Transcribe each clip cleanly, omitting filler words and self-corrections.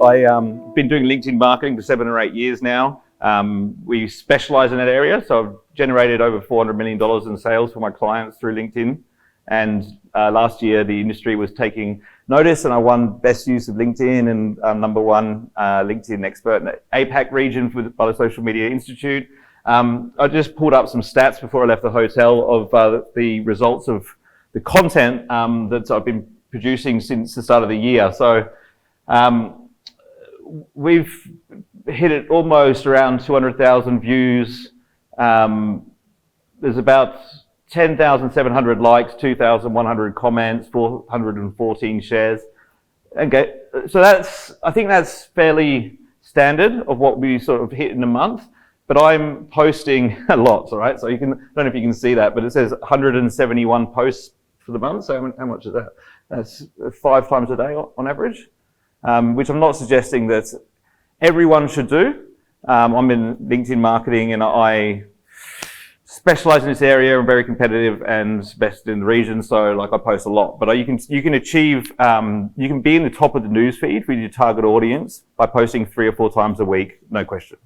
I've been doing LinkedIn marketing for 7 or 8 years now. We specialize in that area, so I've generated over $400 million in sales for my clients through LinkedIn. And last year, the industry was taking notice, and I won Best Use of LinkedIn and number one LinkedIn expert in the APAC region by the Social Media Institute. I just pulled up some stats before I left the hotel of the results of the content that I've been producing since the start of the year. So we've hit it almost around 200,000 views. There's about 10,700 likes, 2,100 comments, 414 shares. Okay, so I think that's fairly standard of what we sort of hit in a month. But I'm posting a lot, all right? So I don't know if you can see that, but it says 171 posts for the month. So how much is that? That's 5 times a day on average, which I'm not suggesting that everyone should do. I'm in LinkedIn marketing and I specialize in this area. I'm very competitive and best in the region, so like I post a lot. But you can achieve, you can be in the top of the news feed with your target audience by posting 3 or 4 times a week, no question.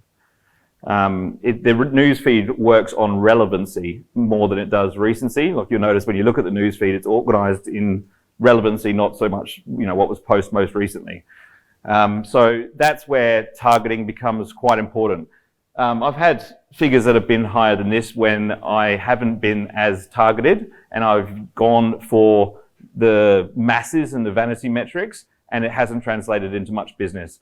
The news feed works on relevancy more than it does recency. Like you'll notice when you look at the news feed, it's organized in relevancy, not so much what was posted most recently. So that's where targeting becomes quite important. I've had figures that have been higher than this when I haven't been as targeted and I've gone for the masses and the vanity metrics, and it hasn't translated into much business.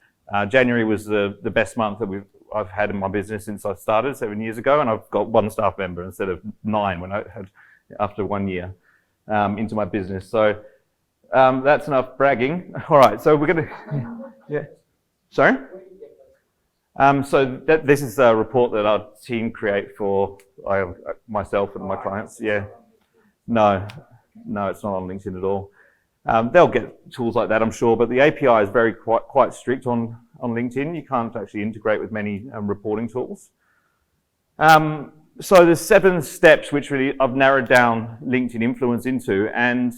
January was the best month that I've had in my business since I started 7 years ago, and I've got 1 staff member instead of 9 when I had after 1 year into my business. So that's enough bragging. All right, so we're going to... Yeah. Sorry? So this is a report that our team create for myself and my clients. Yeah. No, it's not on LinkedIn at all. They'll get tools like that, I'm sure, but the API is quite strict on LinkedIn. You can't actually integrate with many reporting tools. So there's 7 steps which really I've narrowed down LinkedIn influence into, and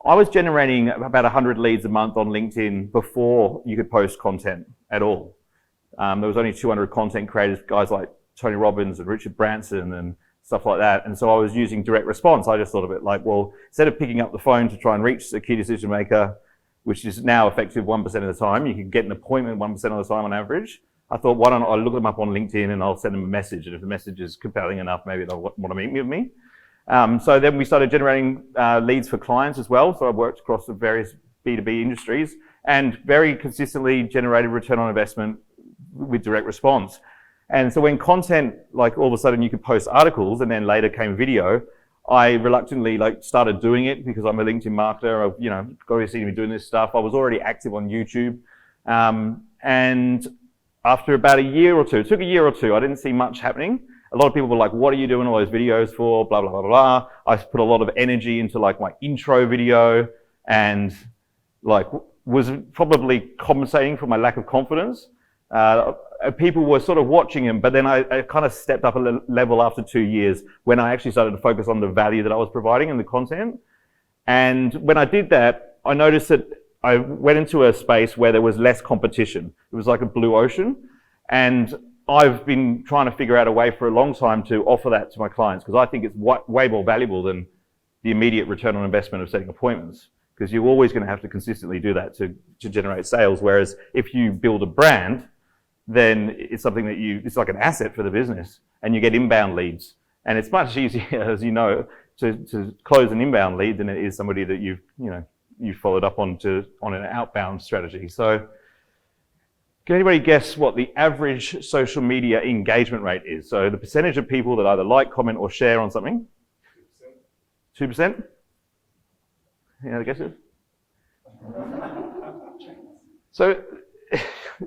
I was generating about 100 leads a month on LinkedIn before you could post content at all. There was only 200 content creators, guys like Tony Robbins and Richard Branson and stuff like that. And so I was using direct response. I just thought of it like, well, instead of picking up the phone to try and reach a key decision maker, which is now effective 1% of the time, you can get an appointment 1% of the time on average. I thought, why don't I look them up on LinkedIn and I'll send them a message. And if the message is compelling enough, maybe they'll want to meet with me. So then we started generating leads for clients as well. So I've worked across the various B2B industries and very consistently generated return on investment with direct response. And so when content, like all of a sudden you could post articles and then later came video, I reluctantly started doing it because I'm a LinkedIn marketer. I've got to see me doing this stuff. I was already active on YouTube. And after about a year or two, it took a year or two, I didn't see much happening. A lot of people were like, what are you doing all those videos for? Blah, blah, blah, blah. I put a lot of energy into my intro video and was probably compensating for my lack of confidence. People were sort of watching him, but then I kind of stepped up a level after 2 years when I actually started to focus on the value that I was providing in the content. And when I did that, I noticed that I went into a space where there was less competition. It was like a blue ocean. And I've been trying to figure out a way for a long time to offer that to my clients because I think it's way more valuable than the immediate return on investment of setting appointments, because you're always going to have to consistently do that to generate sales. Whereas if you build a brand, then it's something that it's like an asset for the business and you get inbound leads. And it's much easier, as you know, to close an inbound lead than it is somebody that you've followed up on an outbound strategy. So can anybody guess what the average social media engagement rate is? So the percentage of people that either like, comment, or share on something? 2%? Any other guesses? So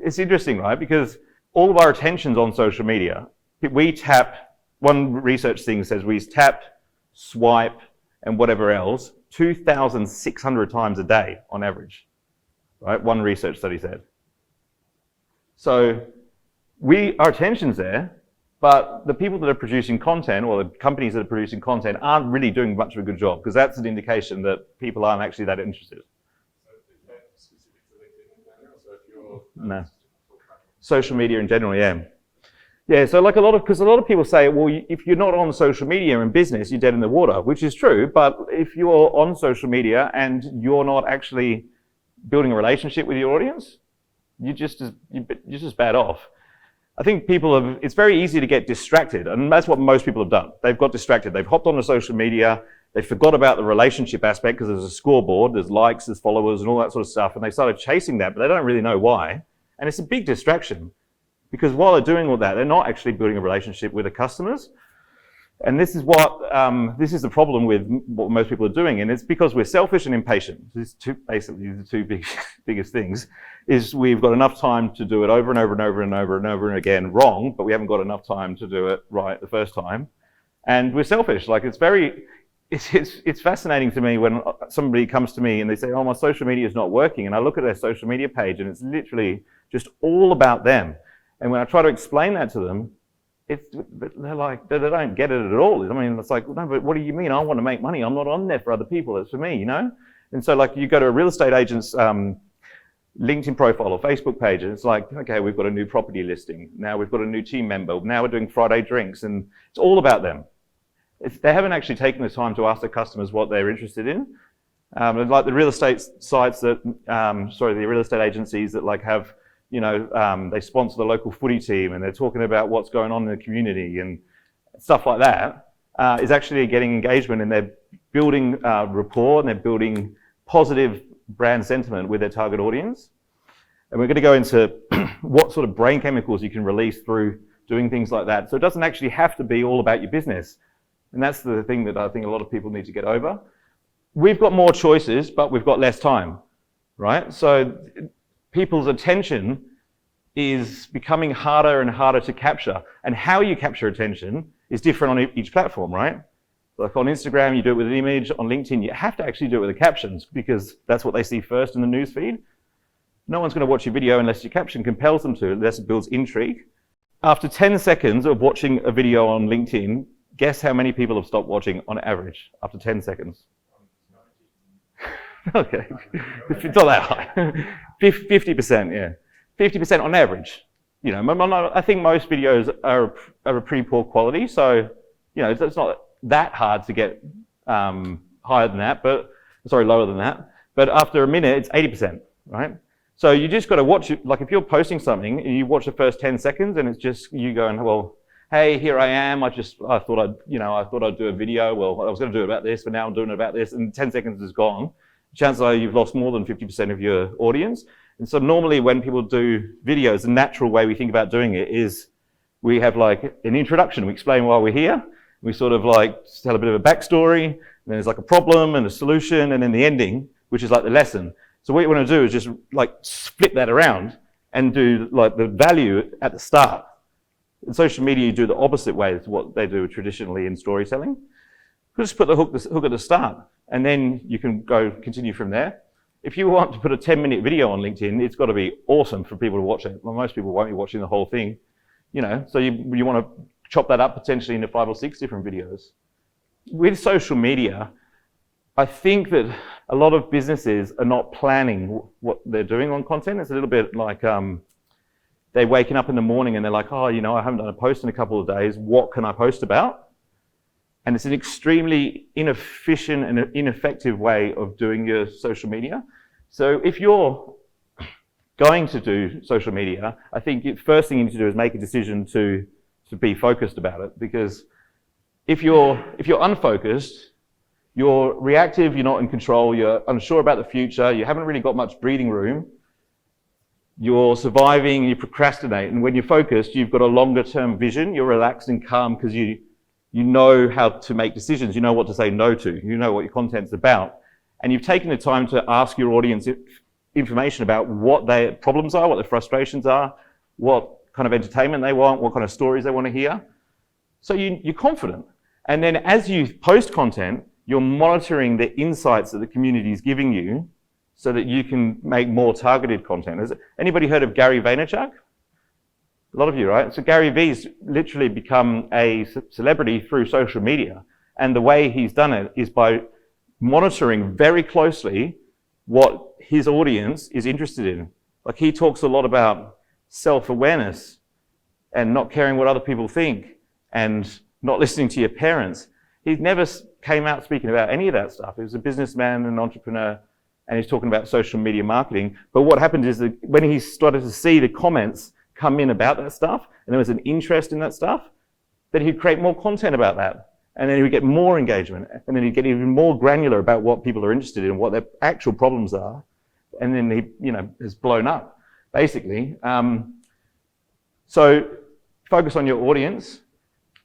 it's interesting, right? Because all of our attention's on social media. We tap, one research thing says we tap, swipe, and whatever else 2,600 times a day on average, right? One research study said. So our attention's there, but the people that are producing content or the companies that are producing content aren't really doing much of a good job, because that's an indication that people aren't actually that interested. So is that specific to LinkedIn in general? No. Social media in general, yeah. Yeah, so like because a lot of people say, well, if you're not on social media in business, you're dead in the water, which is true. But if you're on social media and you're not actually building a relationship with your audience, you're just as bad off. I think it's very easy to get distracted, and that's what most people have done. They've got distracted. They've hopped onto social media. They forgot about the relationship aspect because there's a scoreboard, there's likes, there's followers, and all that sort of stuff. And they started chasing that, but they don't really know why. And it's a big distraction because while they're doing all that, they're not actually building a relationship with the customers. And this is this is the problem with what most people are doing. And it's because we're selfish and impatient. Basically the two biggest things is we've got enough time to do it over and over and over and over and over again wrong, but we haven't got enough time to do it right the first time. And we're selfish. Like it's fascinating to me when somebody comes to me and they say, oh, my social media is not working. And I look at their social media page and it's literally just all about them. And when I try to explain that to them, they're like, they don't get it at all. I mean, it's like, no, but what do you mean? I want to make money. I'm not on there for other people. It's for me, you know? And so like you go to a real estate agent's LinkedIn profile or Facebook page and it's like, okay, we've got a new property listing. Now we've got a new team member. Now we're doing Friday drinks and it's all about them. They haven't actually taken the time to ask their customers what they're interested in. Like the real estate sites the real estate agencies that like have, you know, they sponsor the local footy team and they're talking about what's going on in the community and stuff like that, is actually getting engagement and they're building rapport and they're building positive brand sentiment with their target audience. And we're going to go into what sort of brain chemicals you can release through doing things like that. So it doesn't actually have to be all about your business. And that's the thing that I think a lot of people need to get over. We've got more choices, but we've got less time, right? So people's attention is becoming harder and harder to capture. And how you capture attention is different on each platform, right? Like on Instagram, you do it with an image. On LinkedIn, you have to actually do it with the captions because that's what they see first in the news feed. No one's going to watch your video unless your caption compels them to, unless it builds intrigue. After 10 seconds of watching a video on LinkedIn, guess how many people have stopped watching on average after 10 seconds? Okay, it's not that high. 50%, yeah. 50% on average. You know, I think most videos are a pretty poor quality, so, you know, it's not that hard to get lower than that. But after a minute, it's 80%, right? So you just got to watch it. Like if you're posting something and you watch the first 10 seconds and it's just you going, well, hey, here I am. I thought I'd do a video. Well, I was going to do it about this, but now I'm doing it about this, and 10 seconds is gone. Chances are you've lost more than 50% of your audience. And so normally when people do videos, the natural way we think about doing it is we have like an introduction. We explain why we're here. We sort of like tell a bit of a backstory. And then there's like a problem and a solution, and then the ending, which is like the lesson. So what you want to do is just like flip that around and do like the value at the start. In social media, you do the opposite way to what they do traditionally in storytelling. You just put the hook at the start, and then you can continue from there. If you want to put a 10-minute video on LinkedIn, it's got to be awesome for people to watch it. Well, most people won't be watching the whole thing, you know. So you want to chop that up potentially into 5 or 6 different videos. With social media, I think that a lot of businesses are not planning what they're doing on content. It's a little bit like they're waking up in the morning and they're like, oh, you know, I haven't done a post in a couple of days. What can I post about? And it's an extremely inefficient and ineffective way of doing your social media. So if you're going to do social media, I think the first thing you need to do is make a decision to be focused about it. Because if you're unfocused, you're reactive, you're not in control, you're unsure about the future, you haven't really got much breathing room, you're surviving, you procrastinate. And when you're focused, you've got a longer term vision, you're relaxed and calm because you know how to make decisions, you know what to say no to, you know what your content's about. And you've taken the time to ask your audience information about what their problems are, what their frustrations are, what kind of entertainment they want, what kind of stories they want to hear. So you're confident. And then as you post content, you're monitoring the insights that the community is giving you so that you can make more targeted content. Has anybody heard of Gary Vaynerchuk? A lot of you, right? So Gary V's literally become a celebrity through social media. And the way he's done it is by monitoring very closely what his audience is interested in. Like he talks a lot about self-awareness and not caring what other people think and not listening to your parents. He never came out speaking about any of that stuff. He was a businessman and an entrepreneur, and he's talking about social media marketing. But what happened is that when he started to see the comments come in about that stuff, and there was an interest in that stuff, that he'd create more content about that. And then he would get more engagement, and then he'd get even more granular about what people are interested in and what their actual problems are. And then he, has blown up, basically. So focus on your audience.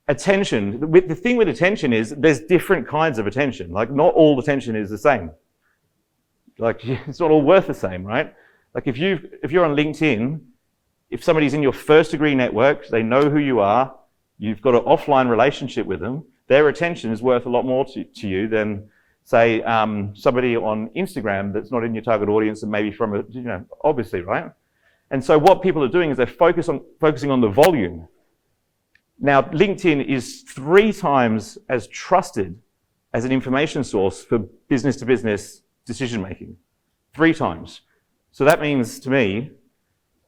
Attention. The thing with attention is there's different kinds of attention. Like not all attention is the same. Like it's not all worth the same, right? Like if you're on LinkedIn, if somebody's in your first degree network, they know who you are, you've got an offline relationship with them, their attention is worth a lot more to you than, say, somebody on Instagram that's not in your target audience and maybe from obviously, right? And so what people are doing is they're focusing on the volume. Now, LinkedIn is 3 times as trusted as an information source for business-to-business decision-making. 3 times. So that means to me,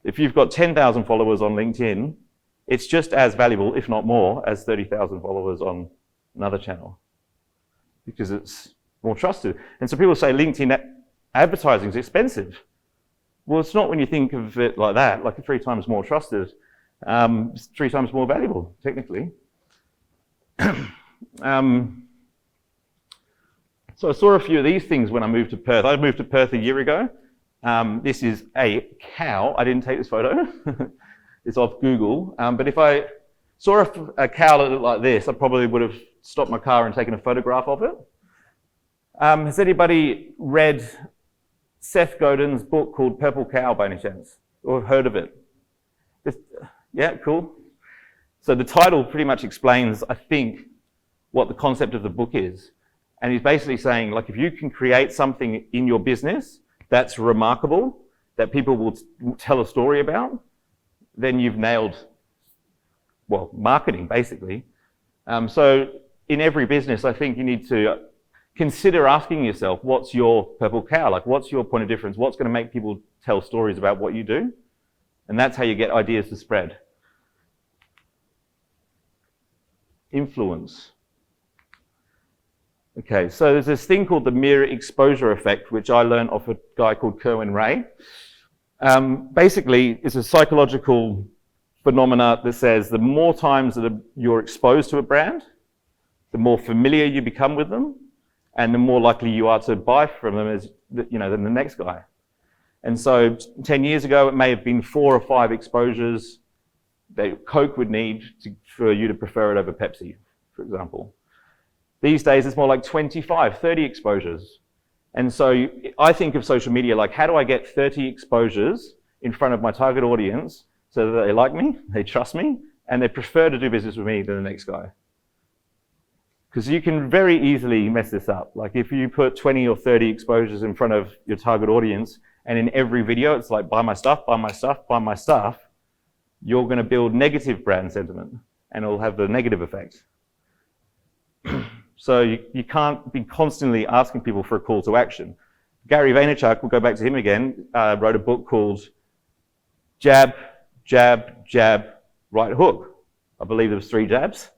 if you've got 10,000 followers on LinkedIn, it's just as valuable, if not more, as 30,000 followers on another channel because it's more trusted. And so people say LinkedIn advertising is expensive. Well, it's not when you think of it like that, like 3 times more trusted. It's 3 times more valuable, technically. So I saw a few of these things when I moved to Perth. I moved to Perth a year ago. This is a cow. I didn't take this photo. It's off Google. But if I saw a cow that looked like this, I probably would have stopped my car and taken a photograph of it. Has anybody read Seth Godin's book called Purple Cow by any chance? Or heard of it? Yeah, cool. So the title pretty much explains, I think, what the concept of the book is. And he's basically saying, like, if you can create something in your business that's remarkable, that people will tell a story about, then you've nailed, well, marketing, basically. So in every business, I think you need to consider asking yourself, what's your purple cow? Like, what's your point of difference? What's going to make people tell stories about what you do? And that's how you get ideas to spread. Influence. Okay, so there's this thing called the mirror exposure effect, which I learned off a guy called Kerwin Rae. Basically, it's a psychological phenomena that says the more times that you're exposed to a brand, the more familiar you become with them, and the more likely you are to buy from them as than the next guy. And so 10 years ago, it may have been 4 or 5 exposures that Coke would need for you to prefer it over Pepsi, for example. These days, it's more like 25, 30 exposures. And so I think of social media like, how do I get 30 exposures in front of my target audience so that they like me, they trust me, and they prefer to do business with me than the next guy? Because you can very easily mess this up. Like if you put 20 or 30 exposures in front of your target audience, and in every video, it's like, buy my stuff, buy my stuff, buy my stuff, you're going to build negative brand sentiment, and it'll have the negative effect. So you can't be constantly asking people for a call to action. Gary Vaynerchuk, we'll go back to him again, wrote a book called Jab, Jab, Jab, Right Hook. I believe there was 3 jabs.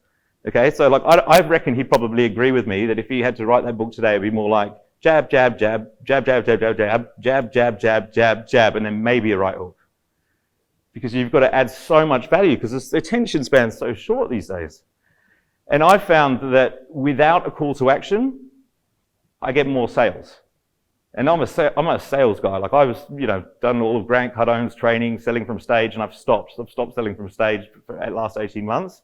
Okay, so like I reckon he'd probably agree with me that if he had to write that book today, it'd be more like jab, jab, jab, jab, jab, jab, jab, jab, jab, jab, jab, jab, jab, and then maybe a right hook. Because you've got to add so much value because the attention span's so short these days. And I found that without a call to action, I get more sales. And I'm a sales guy. Like I was, done all of Grant Cardone's training, selling from stage, and I've stopped. I've stopped selling from stage for the last 18 months.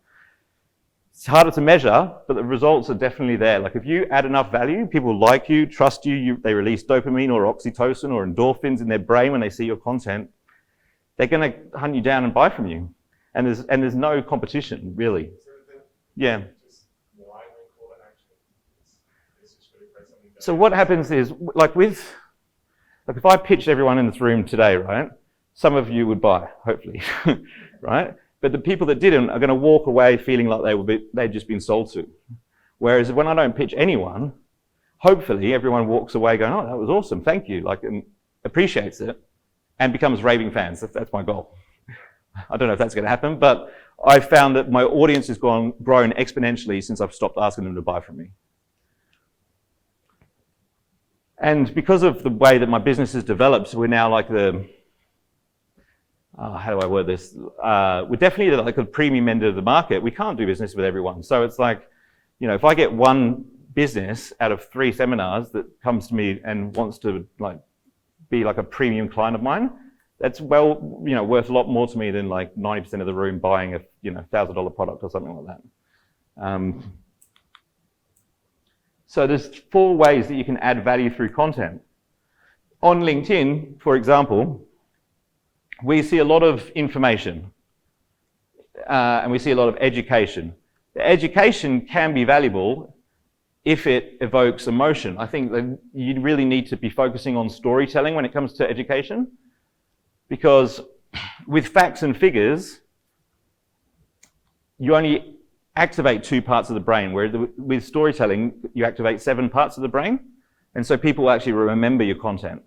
It's harder to measure, but the results are definitely there. Like if you add enough value, people like you, trust you, they release dopamine or oxytocin or endorphins in their brain when they see your content, they're going to hunt you down and buy from you. And there's no competition, really. Yeah. So what happens is, like if I pitched everyone in this room today, right, some of you would buy, hopefully, right? But the people that didn't are going to walk away feeling like they'd just been sold to. Whereas when I don't pitch anyone, hopefully everyone walks away going, oh, that was awesome, thank you, and appreciates it. and becomes raving fans. That's my goal. I don't know if that's going to happen, but I found that my audience has grown exponentially since I've stopped asking them to buy from me. And because of the way that my business has developed, we're now like how do I word this? We're definitely like the premium end of the market. We can't do business with everyone. So it's like, if I get one business out of 3 seminars that comes to me and wants to be like a premium client of mine, that's worth a lot more to me than like 90% of the room buying a $1,000 product or something like that. So there's 4 ways that you can add value through content. On LinkedIn, for example, we see a lot of information and we see a lot of education. The education can be valuable if it evokes emotion. I think that you really need to be focusing on storytelling when it comes to education, because with facts and figures, you only activate 2 parts of the brain, whereas with storytelling, you activate 7 parts of the brain, and so people actually remember your content.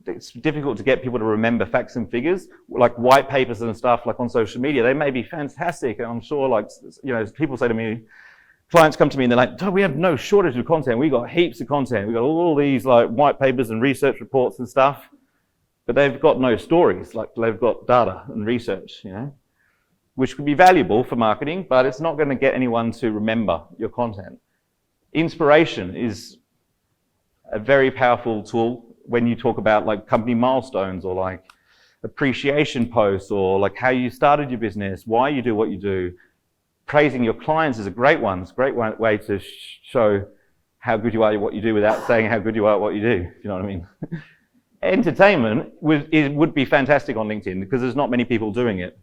It's difficult to get people to remember facts and figures, like white papers and stuff, like on social media. They may be fantastic, and I'm sure, people say to me, clients come to me and they're like, "Oh, we have no shortage of content. We got heaps of content. We got all these like white papers and research reports and stuff," but they've got no stories. Like they've got data and research, which could be valuable for marketing, but it's not going to get anyone to remember your content. Inspiration is a very powerful tool when you talk about like company milestones or like appreciation posts or like how you started your business, why you do what you do. Praising your clients is a great one. It's a great way to show how good you are at what you do without saying how good you are at what you do, if you know what I mean. Entertainment would be fantastic on LinkedIn because there's not many people doing it.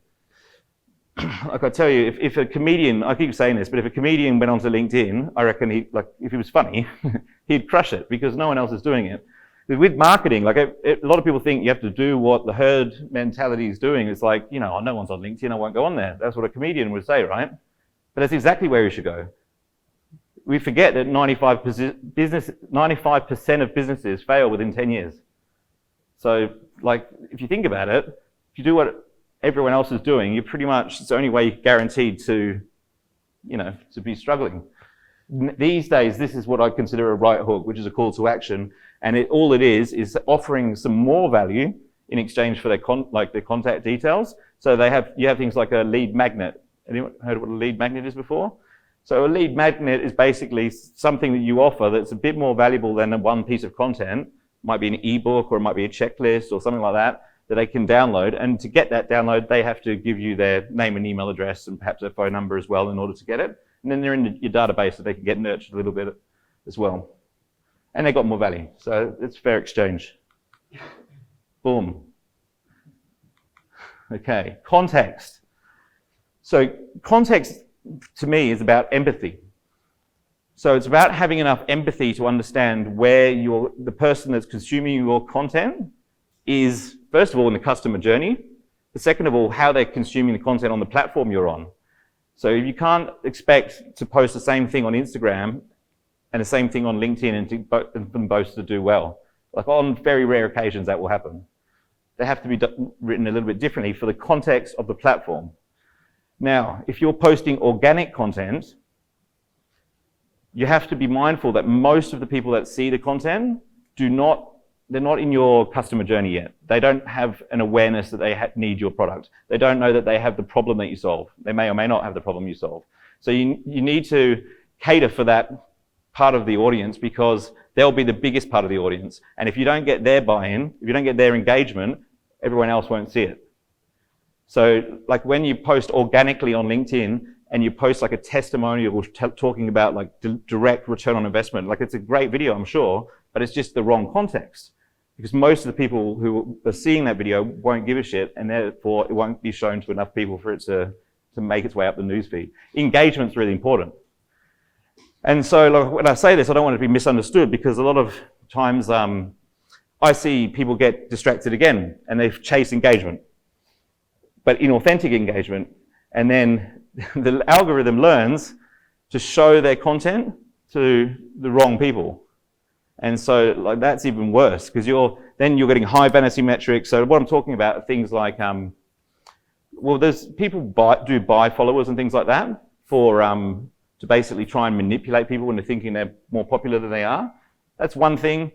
Like I tell you, if a comedian, I keep saying this, but if a comedian went onto LinkedIn, I reckon if he was funny, he'd crush it because no one else is doing it. With marketing, a lot of people think you have to do what the herd mentality is doing. It's like, no one's on LinkedIn, I won't go on there. That's what a comedian would say, right? But that's exactly where you should go. We forget that 95% of businesses fail within 10 years. So, if you think about it, if you do what everyone else is doing, you're pretty much, it's the only way you're guaranteed to be struggling. These days, this is what I consider a right hook, which is a call to action. And all it is offering some more value in exchange for their contact details. So you have things like a lead magnet. Anyone heard of what a lead magnet is before? So a lead magnet is basically something that you offer that's a bit more valuable than one piece of content. It might be an ebook or it might be a checklist or something like that they can download. And to get that download, they have to give you their name and email address and perhaps their phone number as well in order to get it. And then they're in your database so they can get nurtured a little bit as well. And they got more value. So it's fair exchange. Boom. Okay, context. So context to me is about empathy. So it's about having enough empathy to understand where the person that's consuming your content is, first of all, in the customer journey, but second of all, how they're consuming the content on the platform you're on. So you can't expect to post the same thing on Instagram and the same thing on LinkedIn and them both to do well. Like on very rare occasions that will happen. They have to be written a little bit differently for the context of the platform. Now, if you're posting organic content, you have to be mindful that most of the people that see the content they're not in your customer journey yet. They don't have an awareness that they need your product. They don't know that they have the problem that you solve. They may or may not have the problem you solve. So you need to cater for that part of the audience because they'll be the biggest part of the audience. And if you don't get their buy-in, if you don't get their engagement, everyone else won't see it. So like when you post organically on LinkedIn and you post like a testimonial talking about like direct return on investment, like it's a great video, I'm sure, but it's just the wrong context. Because most of the people who are seeing that video won't give a shit, and therefore it won't be shown to enough people for it to make its way up the newsfeed. Engagement's really important. And so when I say this, I don't want it to be misunderstood because a lot of times I see people get distracted again and they chase engagement, but inauthentic engagement. And then the algorithm learns to show their content to the wrong people. And so like that's even worse because you're getting high vanity metrics. So what I'm talking about are things like, there's people buy followers and things like that for to basically try and manipulate people when they're thinking they're more popular than they are. That's one thing.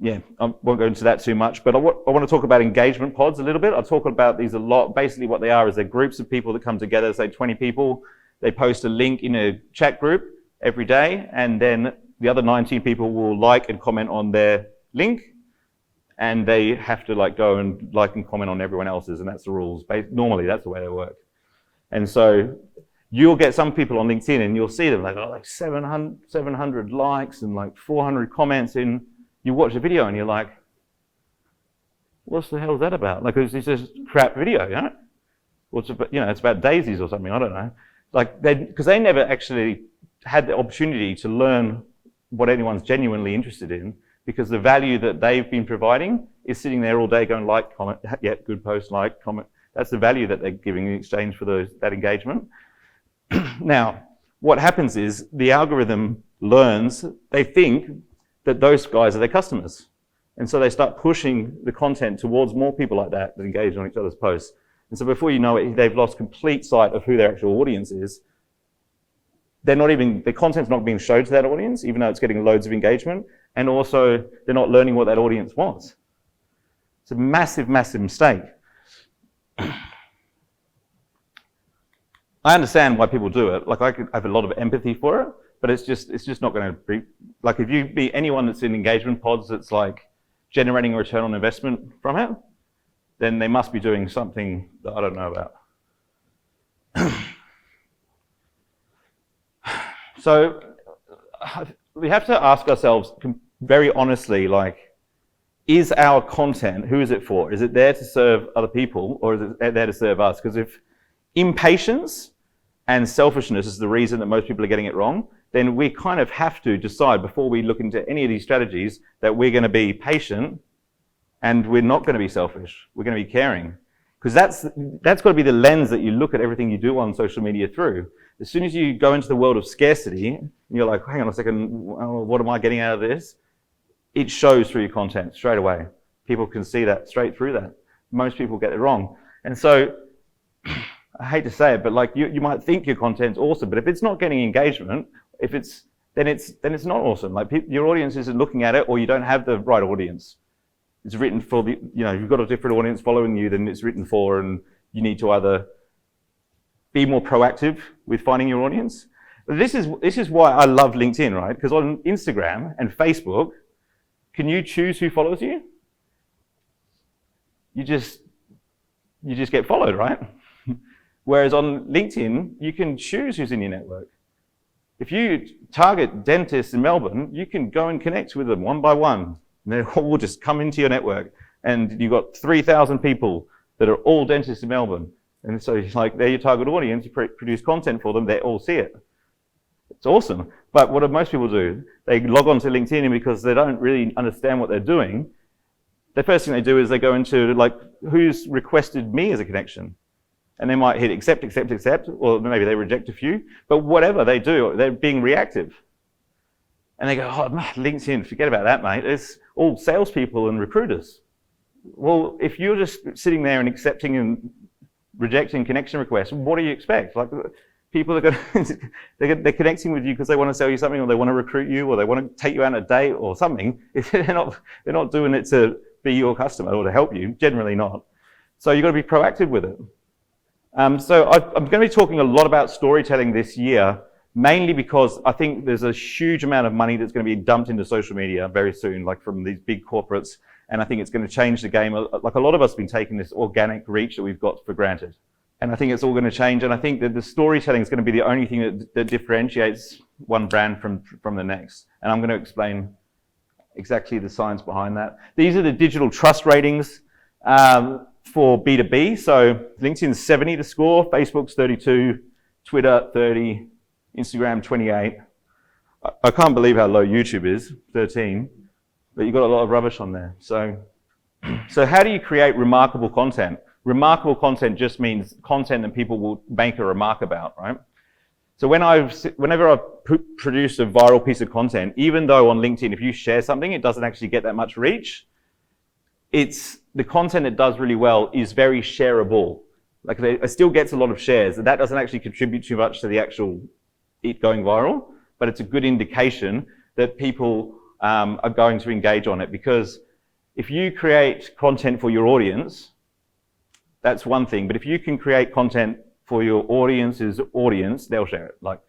Yeah, I won't go into that too much, but I want to talk about engagement pods a little bit. I'll talk about these a lot. Basically what they are is they're groups of people that come together, say 20 people. They post a link in a chat group every day, and then the other 19 people will like and comment on their link, and they have to like go and like and comment on everyone else's, and that's the rules. Normally, that's the way they work. And so you'll get some people on LinkedIn, and you'll see them like 700 likes and like 400 comments in. You watch the video and you're like, what's the hell is that about? Like, it's just crap video, you know? Well, it's about daisies or something, I don't know. Like, because they never actually had the opportunity to learn what anyone's genuinely interested in, because the value that they've been providing is sitting there all day going like, comment, yeah, good post, like, comment. That's the value that they're giving in exchange for that engagement. Now, what happens is the algorithm learns, they think that those guys are their customers. And so they start pushing the content towards more people like that engage on each other's posts. And so before you know it, they've lost complete sight of who their actual audience is. Their content's not being shown to that audience, even though it's getting loads of engagement. And also, they're not learning what that audience wants. It's a massive, massive mistake. I understand why people do it. Like, I have a lot of empathy for it. But it's just not going to be, like, if you be anyone that's in engagement pods that's like generating a return on investment from it, then they must be doing something that I don't know about. So we have to ask ourselves very honestly, like, is our content, who is it for? Is it there to serve other people, or is it there to serve us? Because if impatience and selfishness is the reason that most people are getting it wrong, then we kind of have to decide before we look into any of these strategies that we're going to be patient and we're not going to be selfish. We're going to be caring. Because that's got to be the lens that you look at everything you do on social media through. As soon as you go into the world of scarcity, and you're like, hang on a second, what am I getting out of this? It shows through your content straight away. People can see that straight through that. Most people get it wrong. And so, I hate to say it, but like you might think your content's awesome, but if it's not getting engagement, then it's not awesome. Like your audience isn't looking at it, or you don't have the right audience. It's written for you've got a different audience following you than it's written for, and you need to either be more proactive with finding your audience. But this is why I love LinkedIn, right? Because on Instagram and Facebook, can you choose who follows you? You just get followed, right? Whereas on LinkedIn, you can choose who's in your network. If you target dentists in Melbourne, you can go and connect with them one by one. And they all will just come into your network. And you've got 3,000 people that are all dentists in Melbourne. And so it's like, they're your target audience, you produce content for them, they all see it. It's awesome. But what do most people do? They log on to LinkedIn, and because they don't really understand what they're doing, the first thing they do is they go into like, who's requested me as a connection? And they might hit accept, accept, accept, or maybe they reject a few. But whatever they do, they're being reactive. And they go, oh, LinkedIn, forget about that, mate. It's all salespeople and recruiters. Well, if you're just sitting there and accepting and rejecting connection requests, what do you expect? Like, people are they're connecting with you because they want to sell you something, or they want to recruit you, or they want to take you out on a date or something. They're not doing it to be your customer or to help you, generally not. So you've got to be proactive with it. So I'm going to be talking a lot about storytelling this year, mainly because I think there's a huge amount of money that's going to be dumped into social media very soon, like from these big corporates, and I think it's going to change the game. Like, a lot of us have been taking this organic reach that we've got for granted, and I think it's all going to change, and I think that the storytelling is going to be the only thing that differentiates one brand from the next, and I'm going to explain exactly the science behind that. These are the digital trust ratings for B2B. So LinkedIn's 70 to score, Facebook's 32, Twitter 30, Instagram 28. I can't believe how low YouTube is, 13, but you've got a lot of rubbish on there. So how do you create remarkable content? Remarkable content just means content that people will make a remark about, right? So whenever I produce a viral piece of content, even though on LinkedIn, if you share something, it doesn't actually get that much reach, the content it does really well is very shareable. Like it still gets a lot of shares, and that doesn't actually contribute too much to the actual it going viral, but it's a good indication that people are going to engage on it, because if you create content for your audience, that's one thing. But if you can create content for your audience's audience, they'll share it.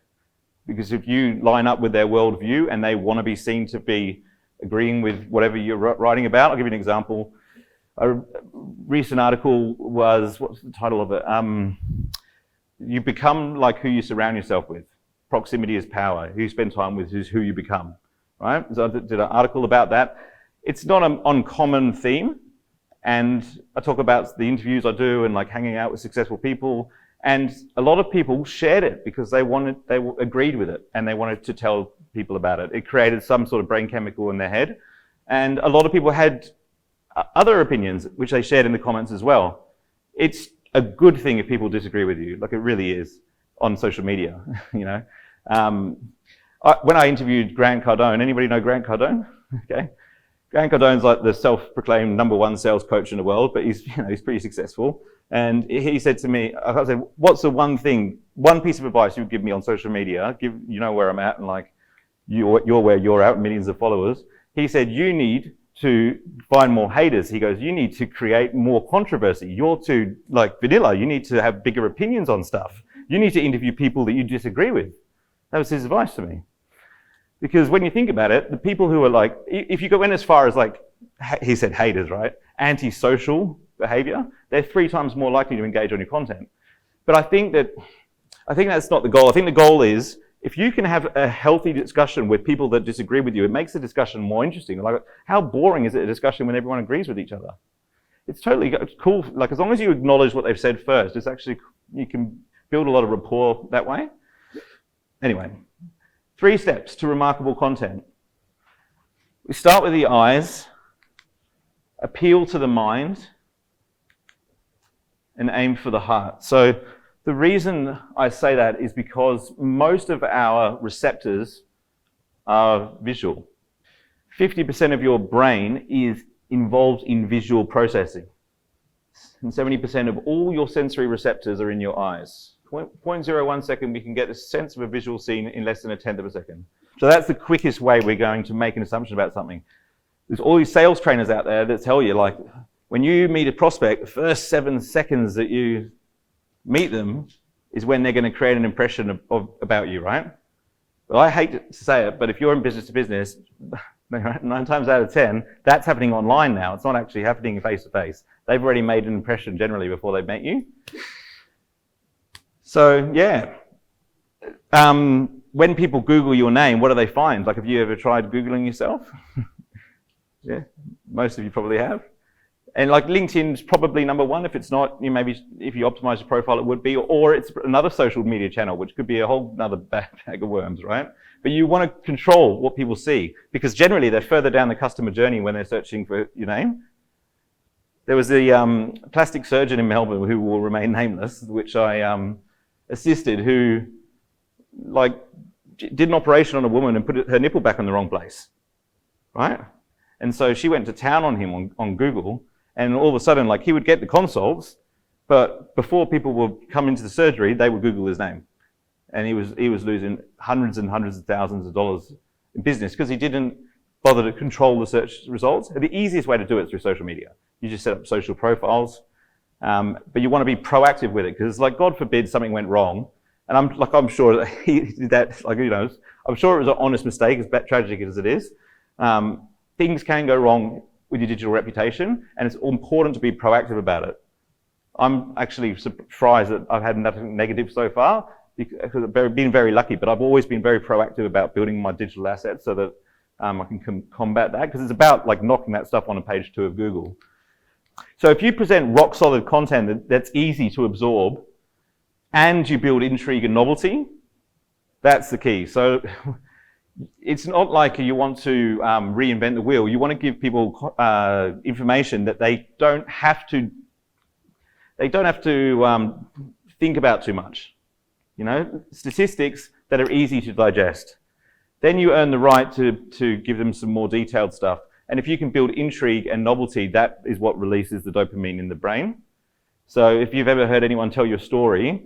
Because if you line up with their worldview and they want to be seen to be agreeing with whatever you're writing about, I'll give you an example. A recent article was, what's the title of it? You become like who you surround yourself with. Proximity is power. Who you spend time with is who you become, right? So I did an article about that. It's not an uncommon theme, and I talk about the interviews I do and like hanging out with successful people, and a lot of people shared it because they agreed with it and they wanted to tell people about it. It created some sort of brain chemical in their head, and a lot of people had other opinions which they shared in the comments as well. It's a good thing if people disagree with you, like it really is on social media, you know. When I interviewed Grant Cardone, anybody know Grant Cardone? Okay. Grant Cardone's like the self-proclaimed #1 sales coach in the world, but he's pretty successful. And he said to me, I said, what's the one piece of advice you would give me on social media? You know where I'm at, and like you're where you're at, millions of followers. He said, you need to find more haters. He goes, you need to create more controversy. You're too like vanilla. You need to have bigger opinions on stuff. You need to interview people that you disagree with. That was his advice to me. Because when you think about it, the people who are like, if you go in as far as like, he said haters, right? Antisocial behavior, they're 3 times more likely to engage on your content. But I think that's not the goal. I think the goal is, if you can have a healthy discussion with people that disagree with you, it makes the discussion more interesting. Like, how boring is it a discussion when everyone agrees with each other? It's cool. Like, as long as you acknowledge what they've said first, it's actually, you can build a lot of rapport that way. Anyway, 3 steps to remarkable content. We start with the eyes, appeal to the mind, and aim for the heart. So the reason I say that is because most of our receptors are visual. 50% of your brain is involved in visual processing. And 70% of all your sensory receptors are in your eyes. 0.01 second, we can get a sense of a visual scene in less than 1/10 of a second. So that's the quickest way we're going to make an assumption about something. There's all these sales trainers out there that tell you, like, when you meet a prospect, the first 7 seconds that you meet them is when they're going to create an impression about you, right? Well, I hate to say it, but if you're in business to business, 9 times out of 10, that's happening online now. It's not actually happening face to face. They've already made an impression generally before they've met you. So, yeah. When people Google your name, what do they find? Like, have you ever tried Googling yourself? Yeah, most of you probably have. And like LinkedIn's probably #1. If it's not, maybe if you optimize your profile, it would be, or it's another social media channel, which could be a whole other bag of worms, right? But you want to control what people see, because generally they're further down the customer journey when they're searching for your name. There was a plastic surgeon in Melbourne who will remain nameless, which I assisted, who like did an operation on a woman and put her nipple back in the wrong place, right? And so she went to town on him on Google, and all of a sudden, like, he would get the consults, but before people would come into the surgery, they would Google his name. And he was losing hundreds and hundreds of thousands of dollars in business because he didn't bother to control the search results. The easiest way to do it is through social media. You just set up social profiles, but you want to be proactive with it, because, like, God forbid something went wrong. And I'm sure that he did that, like, you know, I'm sure it was an honest mistake, as tragic as it is. Things can go wrong with your digital reputation, and it's important to be proactive about it. I'm actually surprised that I've had nothing negative so far, because I've been very lucky, but I've always been very proactive about building my digital assets so that I can combat that, because it's about like knocking that stuff on page 2 of Google. So if you present rock solid content that's easy to absorb, and you build intrigue and novelty, that's the key. So it's not like you want to reinvent the wheel. You want to give people information that they don't have to think about too much. statistics that are easy to digest. Then you earn the right to give them some more detailed stuff. And if you can build intrigue and novelty, that is what releases the dopamine in the brain. So if you've ever heard anyone tell you a story,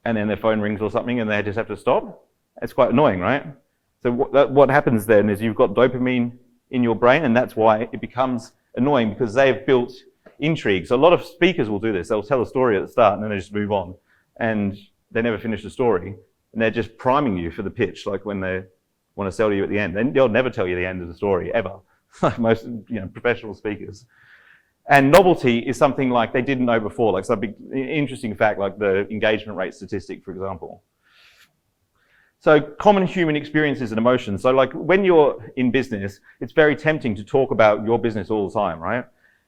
and then their phone rings or something, and they just have to stop, it's quite annoying, right? So what happens then is you've got dopamine in your brain, and that's why it becomes annoying, because they've built intrigue. So a lot of speakers will do this. They'll tell a story at the start, and then they just move on, and they never finish the story. And they're just priming you for the pitch, like when they want to sell to you at the end. They'll never tell you the end of the story, ever. Most professional speakers. And novelty is something like they didn't know before, like some big interesting fact, like the engagement rate statistic, for example. So common human experiences and emotions. So like when you're in business, it's very tempting to talk about your business all the time, right?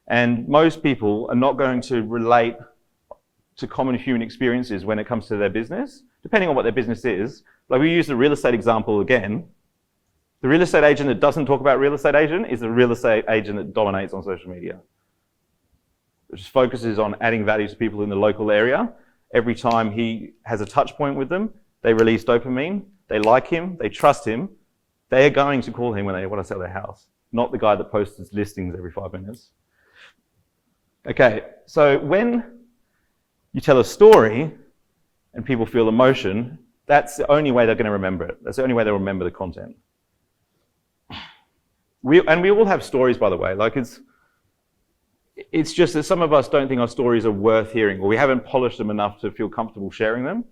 And most people are not going to relate to common human experiences when it comes to their business, depending on what their business is. Like we use the real estate example again. The real estate agent that doesn't talk about real estate agent is the real estate agent that dominates on social media. It just focuses on adding value to people in the local area. Every time he has a touch point with them, they release dopamine, they like him, they trust him. They are going to call him when they want to sell their house, not the guy that posts his listings every 5 minutes. Okay, so when you tell a story and people feel emotion, that's the only way they're going to remember it. That's the only way they'll remember the content. We all have stories, by the way. Like it's just that some of us don't think our stories are worth hearing, or we haven't polished them enough to feel comfortable sharing them.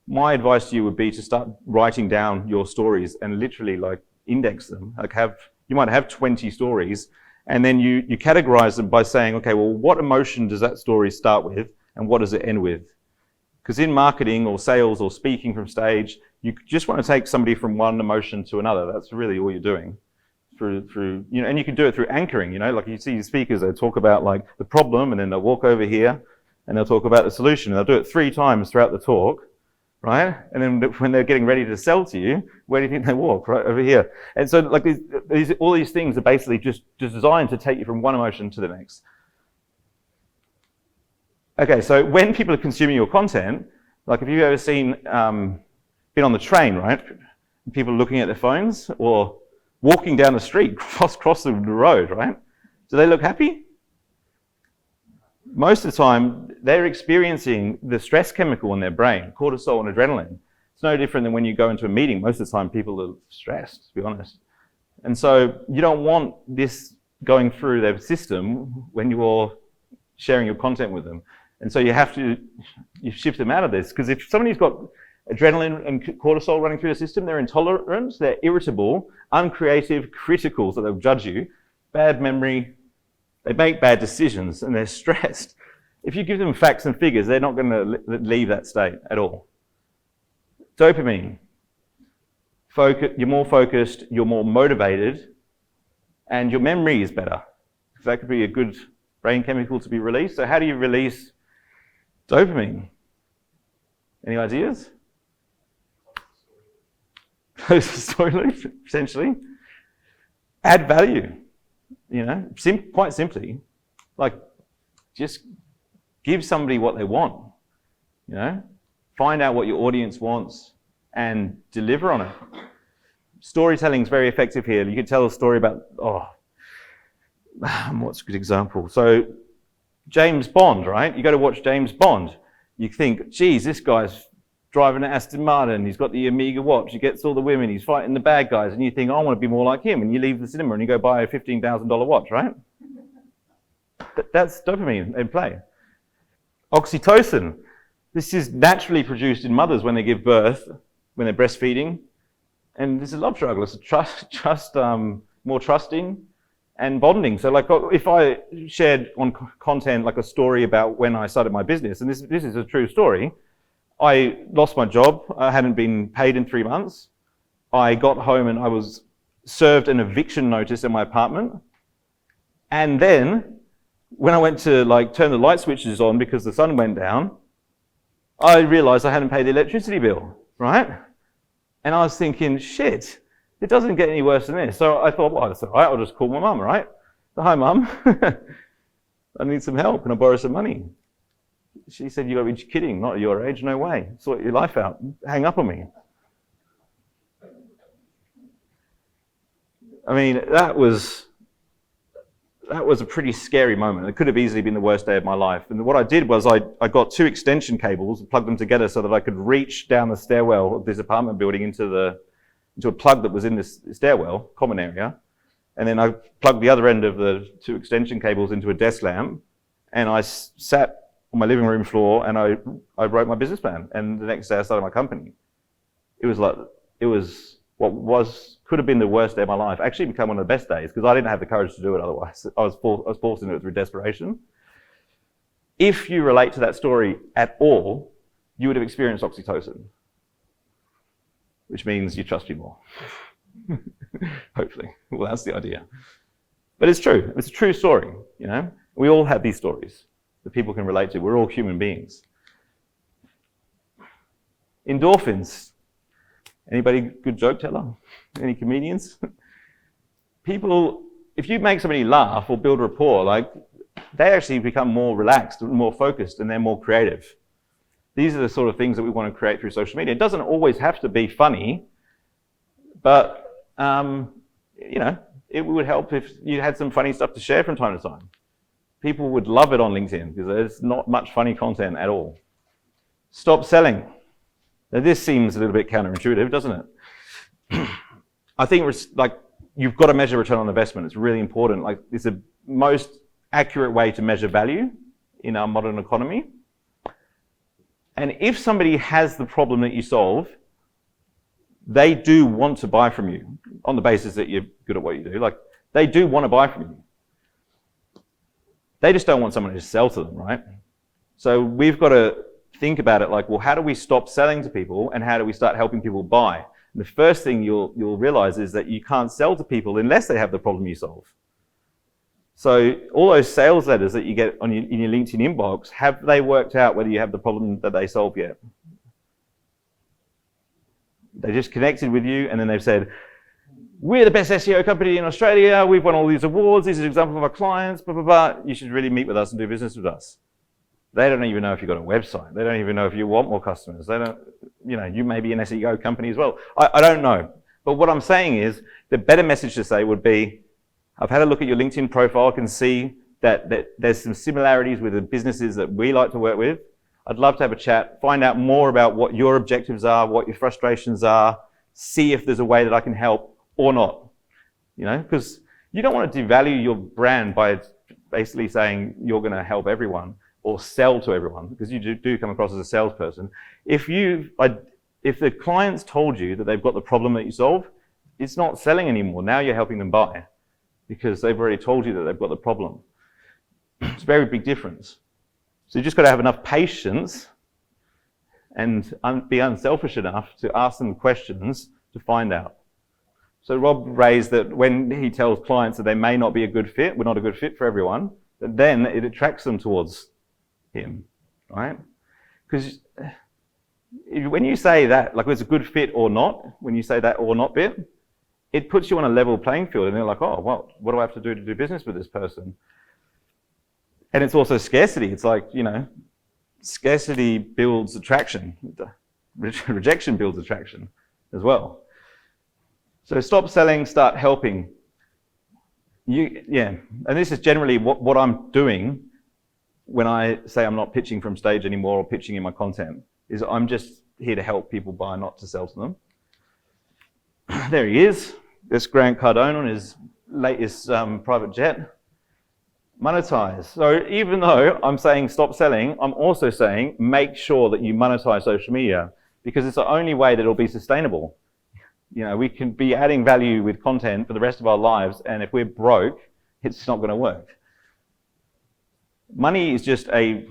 My advice to you would be to start writing down your stories and literally like index them. Like you might have 20 stories, and then you categorize them by saying, okay, well, what emotion does that story start with, and what does it end with? Because in marketing or sales or speaking from stage, you just want to take somebody from one emotion to another. That's really all you're doing. Through and you can do it through anchoring, like you see speakers, they talk about like the problem, and then they'll walk over here and they'll talk about the solution. And they'll do it 3 times throughout the talk, right? And then when they're getting ready to sell to you, where do you think they walk? Right over here. And so like all these things are basically just designed to take you from one emotion to the next. Okay, so when people are consuming your content, like if you've ever been on the train, right? People looking at their phones, or walking down the street, crossing the road, right? Do they look happy? Most of the time, they're experiencing the stress chemical in their brain, cortisol and adrenaline. It's no different than when you go into a meeting. Most of the time, people are stressed, to be honest. And so you don't want this going through their system when you're sharing your content with them. And so you shift them out of this. Because if somebody's got adrenaline and cortisol running through the system, they're intolerant, they're irritable, uncreative, critical, so they'll judge you, bad memory, they make bad decisions, and they're stressed. If you give them facts and figures, they're not going to leave that state at all. Dopamine. You're more focused, you're more motivated, and your memory is better. So that could be a good brain chemical to be released. So how do you release dopamine? Any ideas? Close the story loop, essentially. Add value, quite simply. Like, just give somebody what they want, Find out what your audience wants and deliver on it. Storytelling is very effective here. You could tell a story about, what's a good example? So, James Bond, right? You go to watch James Bond. You think, geez, this guy's driving an Aston Martin, he's got the Amiga watch, he gets all the women, he's fighting the bad guys, and you think, I want to be more like him, and you leave the cinema and you go buy a $15,000 watch, right? That's dopamine in play. Oxytocin. This is naturally produced in mothers when they give birth, when they're breastfeeding, and this is a love drug. It's more trusting and bonding. So like if I shared on content like a story about when I started my business, and this is a true story, I lost my job. I hadn't been paid in 3 months. I got home and I was served an eviction notice in my apartment. And then when I went to turn the light switches on because the sun went down, I realized I hadn't paid the electricity bill, right? And I was thinking, shit, it doesn't get any worse than this. So I thought, well, that's all right. I'll just call my mum, right? So, hi, mum. I need some help. Can I borrow some money? She said, you got to be kidding, not at your age, no way. Sort your life out, hang up on me. I mean, that was a pretty scary moment. It could have easily been the worst day of my life. And what I did was I got 2 extension cables and plugged them together so that I could reach down the stairwell of this apartment building into a plug that was in this stairwell, common area. And then I plugged the other end of the 2 extension cables into a desk lamp, and I sat on my living room floor and I wrote my business plan. And the next day I started my company. It was what could have been the worst day of my life actually became one of the best days, because I didn't have the courage to do it otherwise. I was forced into it through desperation. If you relate to that story at all, you would have experienced oxytocin, which means you trust people more. Hopefully. Well, that's the idea. But it's true. It's a true story, you know. We all have these stories that people can relate to. We're all human beings. Endorphins. Anybody good joke teller? Any comedians? People, if you make somebody laugh or build rapport, like, they actually become more relaxed and more focused, and they're more creative. These are the sort of things that we want to create through social media. It doesn't always have to be funny, but you know, it would help if you had some funny stuff to share from time to time. People would love it on LinkedIn because there's not much funny content at all. Stop selling. Now, this seems a little bit counterintuitive, doesn't it? I think like you've got to measure return on investment. It's really important. Like, it's the most accurate way to measure value in our modern economy. And if somebody has the problem that you solve, they do want to buy from you on the basis that you're good at what you do. Like, they do want to buy from you. They just don't want someone to sell to them, right? So we've got to think about it like, well, how do we stop selling to people and how do we start helping people buy? And the first thing you'll realize is that you can't sell to people unless they have the problem you solve. So all those sales letters that you get in your LinkedIn inbox, have they worked out whether you have the problem that they solve yet? They just connected with you and then they've said, we're the best SEO company in Australia, we've won all these awards, these are examples of our clients, blah, blah, blah. You should really meet with us and do business with us. They don't even know if you've got a website. They don't even know if you want more customers. They don't, you know, you may be an SEO company as well. I don't know. But what I'm saying is, the better message to say would be, I've had a look at your LinkedIn profile, I can see that there's some similarities with the businesses that we like to work with. I'd love to have a chat, find out more about what your objectives are, what your frustrations are, see if there's a way that I can help or not. You know, because you don't want to devalue your brand by basically saying you're going to help everyone or sell to everyone, because you do come across as a salesperson. If the client's told you that they've got the problem that you solve, it's not selling anymore. Now you're helping them buy because they've already told you that they've got the problem. It's a very big difference. So you just got to have enough patience and be unselfish enough to ask them questions to find out. So Rob raised that when he tells clients that they may not be a good fit, we're not a good fit for everyone, that then it attracts them towards him, right? Because when you say that, like it's a good fit or not, when you say that or not bit, it puts you on a level playing field and they're like, oh, well, what do I have to do to do business with this person? And it's also scarcity. It's like, you know, scarcity builds attraction. Rejection builds attraction as well. So stop selling, start helping. And this is generally what I'm doing when I say I'm not pitching from stage anymore or pitching in my content, is I'm just here to help people buy, not to sell to them. There he is. This Grant Cardone on his latest private jet. Monetize. So even though I'm saying stop selling, I'm also saying make sure that you monetize social media, because it's the only way that it'll be sustainable. You know, we can be adding value with content for the rest of our lives, and if we're broke, it's not going to work. Money is just an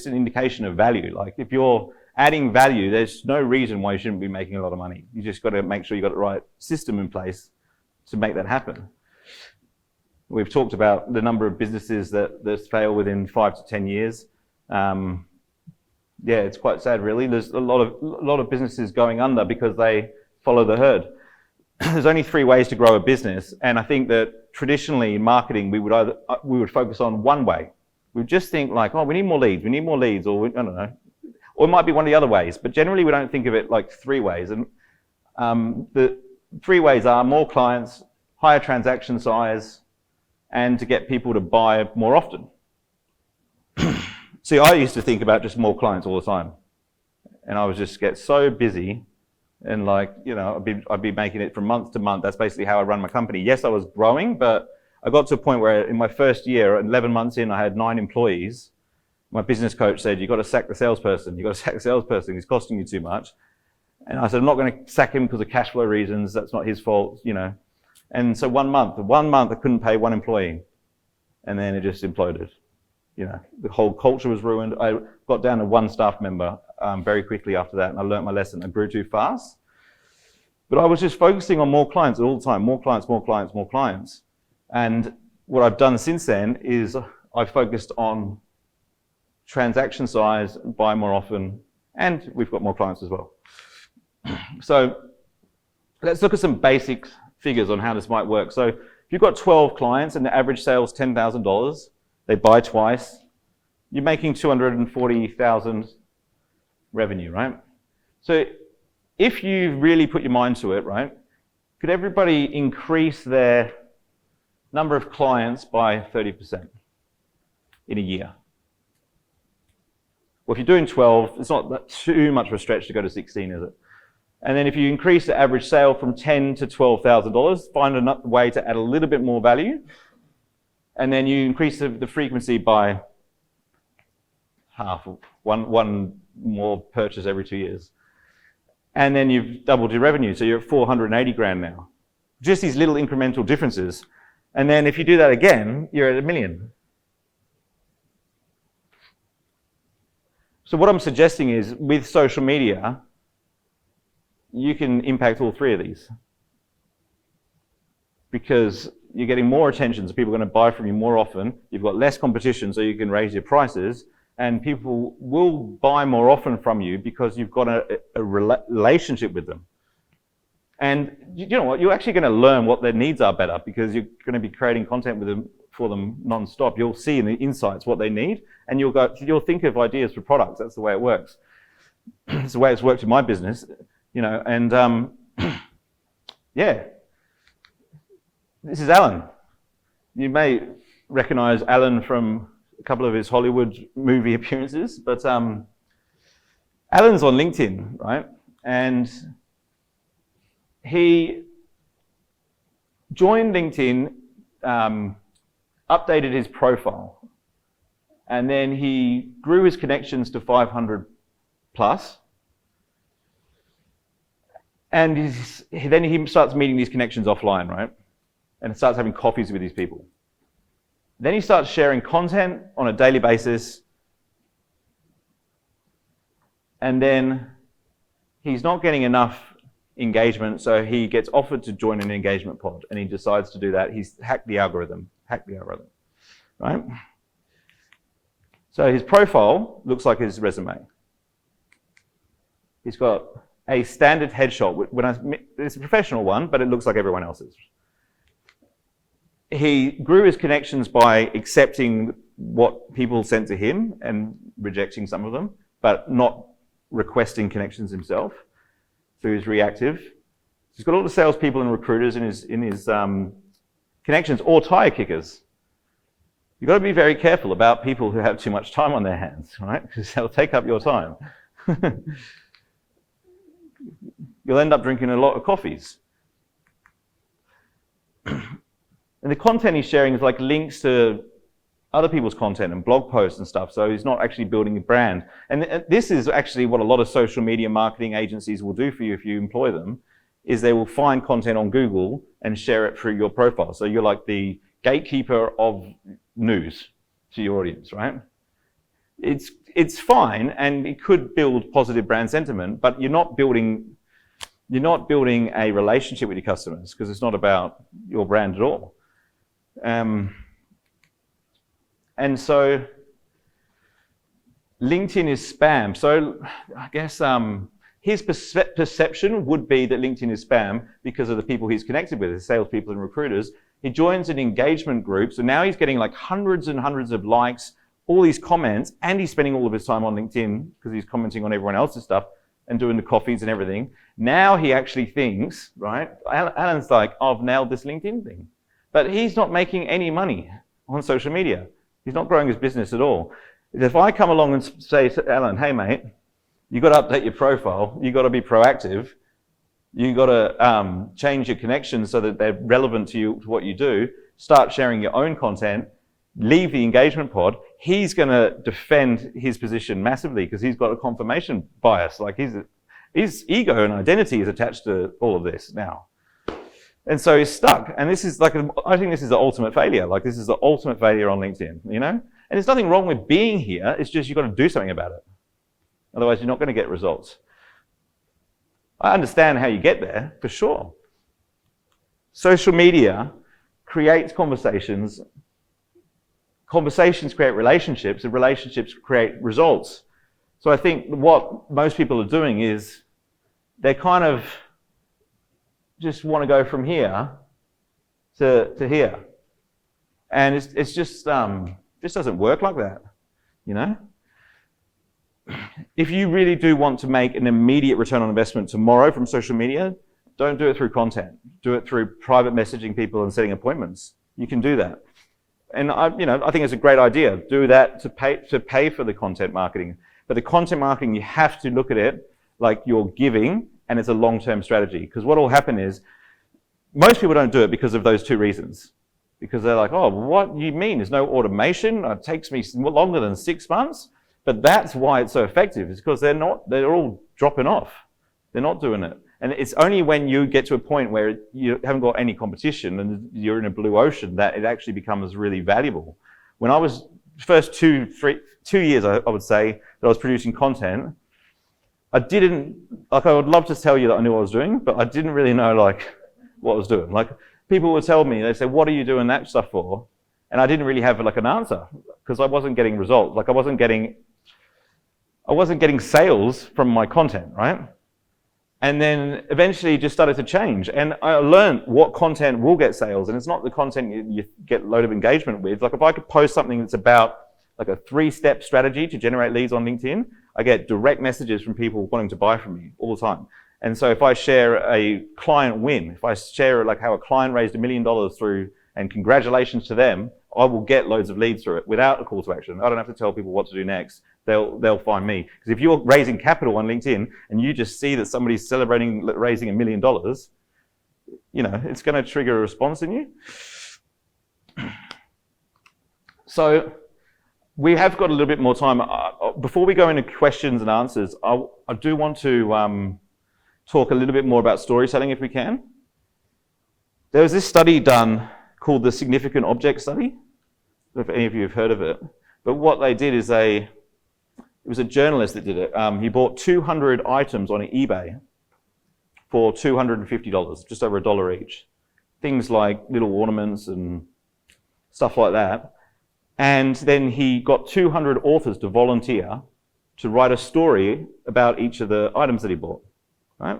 indication of value. Like, if you're adding value, there's no reason why you shouldn't be making a lot of money. You just got to make sure you got the right system in place to make that happen. We've talked about the number of businesses that fail within 5 to 10 years. It's quite sad, really. There's a lot of businesses going under because they follow the herd. There's only 3 ways to grow a business, and I think that traditionally in marketing we would focus on one way, We just think like, oh, we need more leads, or I don't know. Or it might be one of the other ways, but generally we don't think of it like 3 ways. And the 3 ways are more clients, higher transaction size, and to get people to buy more often. See, I used to think about just more clients all the time. And I would just get so busy and like, you know, I'd be making it from month to month. That's basically how I run my company. Yes, I was growing, but I got to a point where in my first year, 11 months in, I had 9 employees. My business coach said, you've got to sack the salesperson. You've got to sack the salesperson. He's costing you too much. And I said, I'm not going to sack him because of cash flow reasons. That's not his fault, you know. And so one month I couldn't pay 1 employee. And then it just imploded. You know, the whole culture was ruined. I got down to 1 staff member very quickly after that, and I learned my lesson. I grew too fast. But I was just focusing on more clients all the time, more clients, more clients, more clients. And what I've done since then is I've focused on transaction size, buy more often, and we've got more clients as well. So let's look at some basic figures on how this might work. So if you've got 12 clients and the average sales $10,000, they buy twice, you're making $240,000 revenue, right? So if you really put your mind to it, right, could everybody increase their number of clients by 30% in a year? Well, if you're doing 12, it's not too much of a stretch to go to 16, is it? And then if you increase the average sale from $10,000 to $12,000, find a way to add a little bit more value, and then you increase the frequency by half, one more purchase every 2 years. And then you've doubled your revenue, so you're at 480 grand now. Just these little incremental differences. And then if you do that again, you're at $1 million. So what I'm suggesting is, with social media, you can impact all 3 of these. Because you're getting more attention, so people are going to buy from you more often. You've got less competition, so you can raise your prices. And people will buy more often from you because you've got a relationship with them. And you know what? You're actually going to learn what their needs are better because you're going to be creating content with them for them non-stop. You'll see in the insights what they need, and you'll think of ideas for products. That's the way it works. It's the way it's worked in my business, you know. And yeah, this is Alan. You may recognize Alan from a couple of his Hollywood movie appearances, but Alan's on LinkedIn, right? And he joined LinkedIn, updated his profile, and then he grew his connections to 500 plus. And then he starts meeting these connections offline, right? And starts having coffees with these people. Then he starts sharing content on a daily basis. And then he's not getting enough engagement, so he gets offered to join an engagement pod, and he decides to do that. He's hacked the algorithm, right? So his profile looks like his resume. He's got a standard headshot. It's a professional one, but it looks like everyone else's. He grew his connections by accepting what people sent to him and rejecting some of them, but not requesting connections himself. So he's reactive. He's got all the salespeople and recruiters in his connections, or tire kickers. You've got to be very careful about people who have too much time on their hands, right? Because they'll take up your time. You'll end up drinking a lot of coffees. And the content he's sharing is like links to other people's content and blog posts and stuff, so he's not actually building a brand. And this is actually what a lot of social media marketing agencies will do for you if you employ them, is they will find content on Google and share it through your profile. So you're like the gatekeeper of news to your audience, right? It's fine, and it could build positive brand sentiment, but you're not building a relationship with your customers, because it's not about your brand at all. And so LinkedIn is spam. So I guess his perception would be that LinkedIn is spam because of the people he's connected with, his salespeople and recruiters. He joins an engagement group, so now he's getting like hundreds and hundreds of likes, all these comments, and he's spending all of his time on LinkedIn because he's commenting on everyone else's stuff and doing the coffees and everything. Now he actually thinks, right? Alan's like, oh, I've nailed this LinkedIn thing. But he's not making any money on social media. He's not growing his business at all. If I come along and say to Alan, hey mate, you got to update your profile, you got to be proactive, you got to change your connections so that they're relevant to you, to what you do, start sharing your own content, leave the engagement pod, he's going to defend his position massively because he's got a confirmation bias. Like his ego and identity is attached to all of this now. And so he's stuck. And this is like, I think this is the ultimate failure. Like this is the ultimate failure on LinkedIn, you know? And there's nothing wrong with being here. It's just you've got to do something about it. Otherwise, you're not going to get results. I understand how you get there, for sure. Social media creates conversations. Conversations create relationships, and relationships create results. So I think what most people are doing is they kind of just want to go from here to here. And it's just doesn't work like that, you know? If you really do want to make an immediate return on investment tomorrow from social media, don't do it through content. Do it through private messaging people and setting appointments. You can do that. And I think it's a great idea. Do that to pay for the content marketing. But the content marketing, you have to look at it like you're giving, and it's a long-term strategy. Because what will happen is, most people don't do it because of those two reasons. Because they're like, oh, what do you mean? There's no automation? It takes me longer than 6 months? But that's why it's so effective. It's because they're all dropping off. They're not doing it. And it's only when you get to a point where you haven't got any competition and you're in a blue ocean that it actually becomes really valuable. When I was first 2 years, I would say, that I was producing content, I would love to tell you that I knew what I was doing, but I didn't really know what I was doing. Like people would tell me, they say, what are you doing that stuff for? And I didn't really have an answer because I wasn't getting results. Like I wasn't getting sales from my content, right? And then eventually it just started to change. And I learned what content will get sales. And it's not the content you get a load of engagement with. Like if I could post something that's about like a 3-step strategy to generate leads on LinkedIn, I get direct messages from people wanting to buy from me all the time. And so if I share a client win, if I share like how a client raised $1 million through, and congratulations to them, I will get loads of leads through it without a call to action. I don't have to tell people what to do next. They'll find me. Because if you're raising capital on LinkedIn and you just see that somebody's celebrating raising $1 million, it's going to trigger a response in you. So we have got a little bit more time. Before we go into questions and answers, I do want to talk a little bit more about storytelling if we can. There was this study done called the Significant Object Study. I don't know if any of you have heard of it. But what they did is it was a journalist that did it. He bought 200 items on eBay for $250, just over $1 each. Things like little ornaments and stuff like that. And then he got 200 authors to volunteer to write a story about each of the items that he bought, right?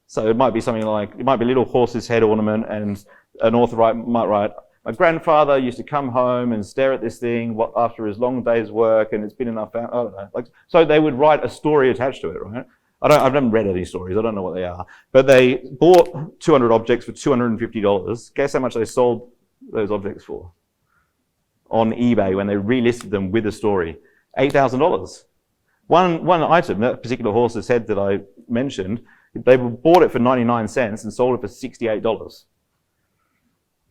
So it might be something like, it might be a little horse's head ornament, and an author might write, my grandfather used to come home and stare at this thing after his long day's work, and it's been enough, I don't know. So they would write a story attached to it, right? I've never read any stories, I don't know what they are. But they bought 200 objects for $250. Guess how much they sold those objects for on eBay when they relisted them with a story? $8,000. One item, that particular horse's head that I mentioned, they bought it for 99 cents and sold it for $68.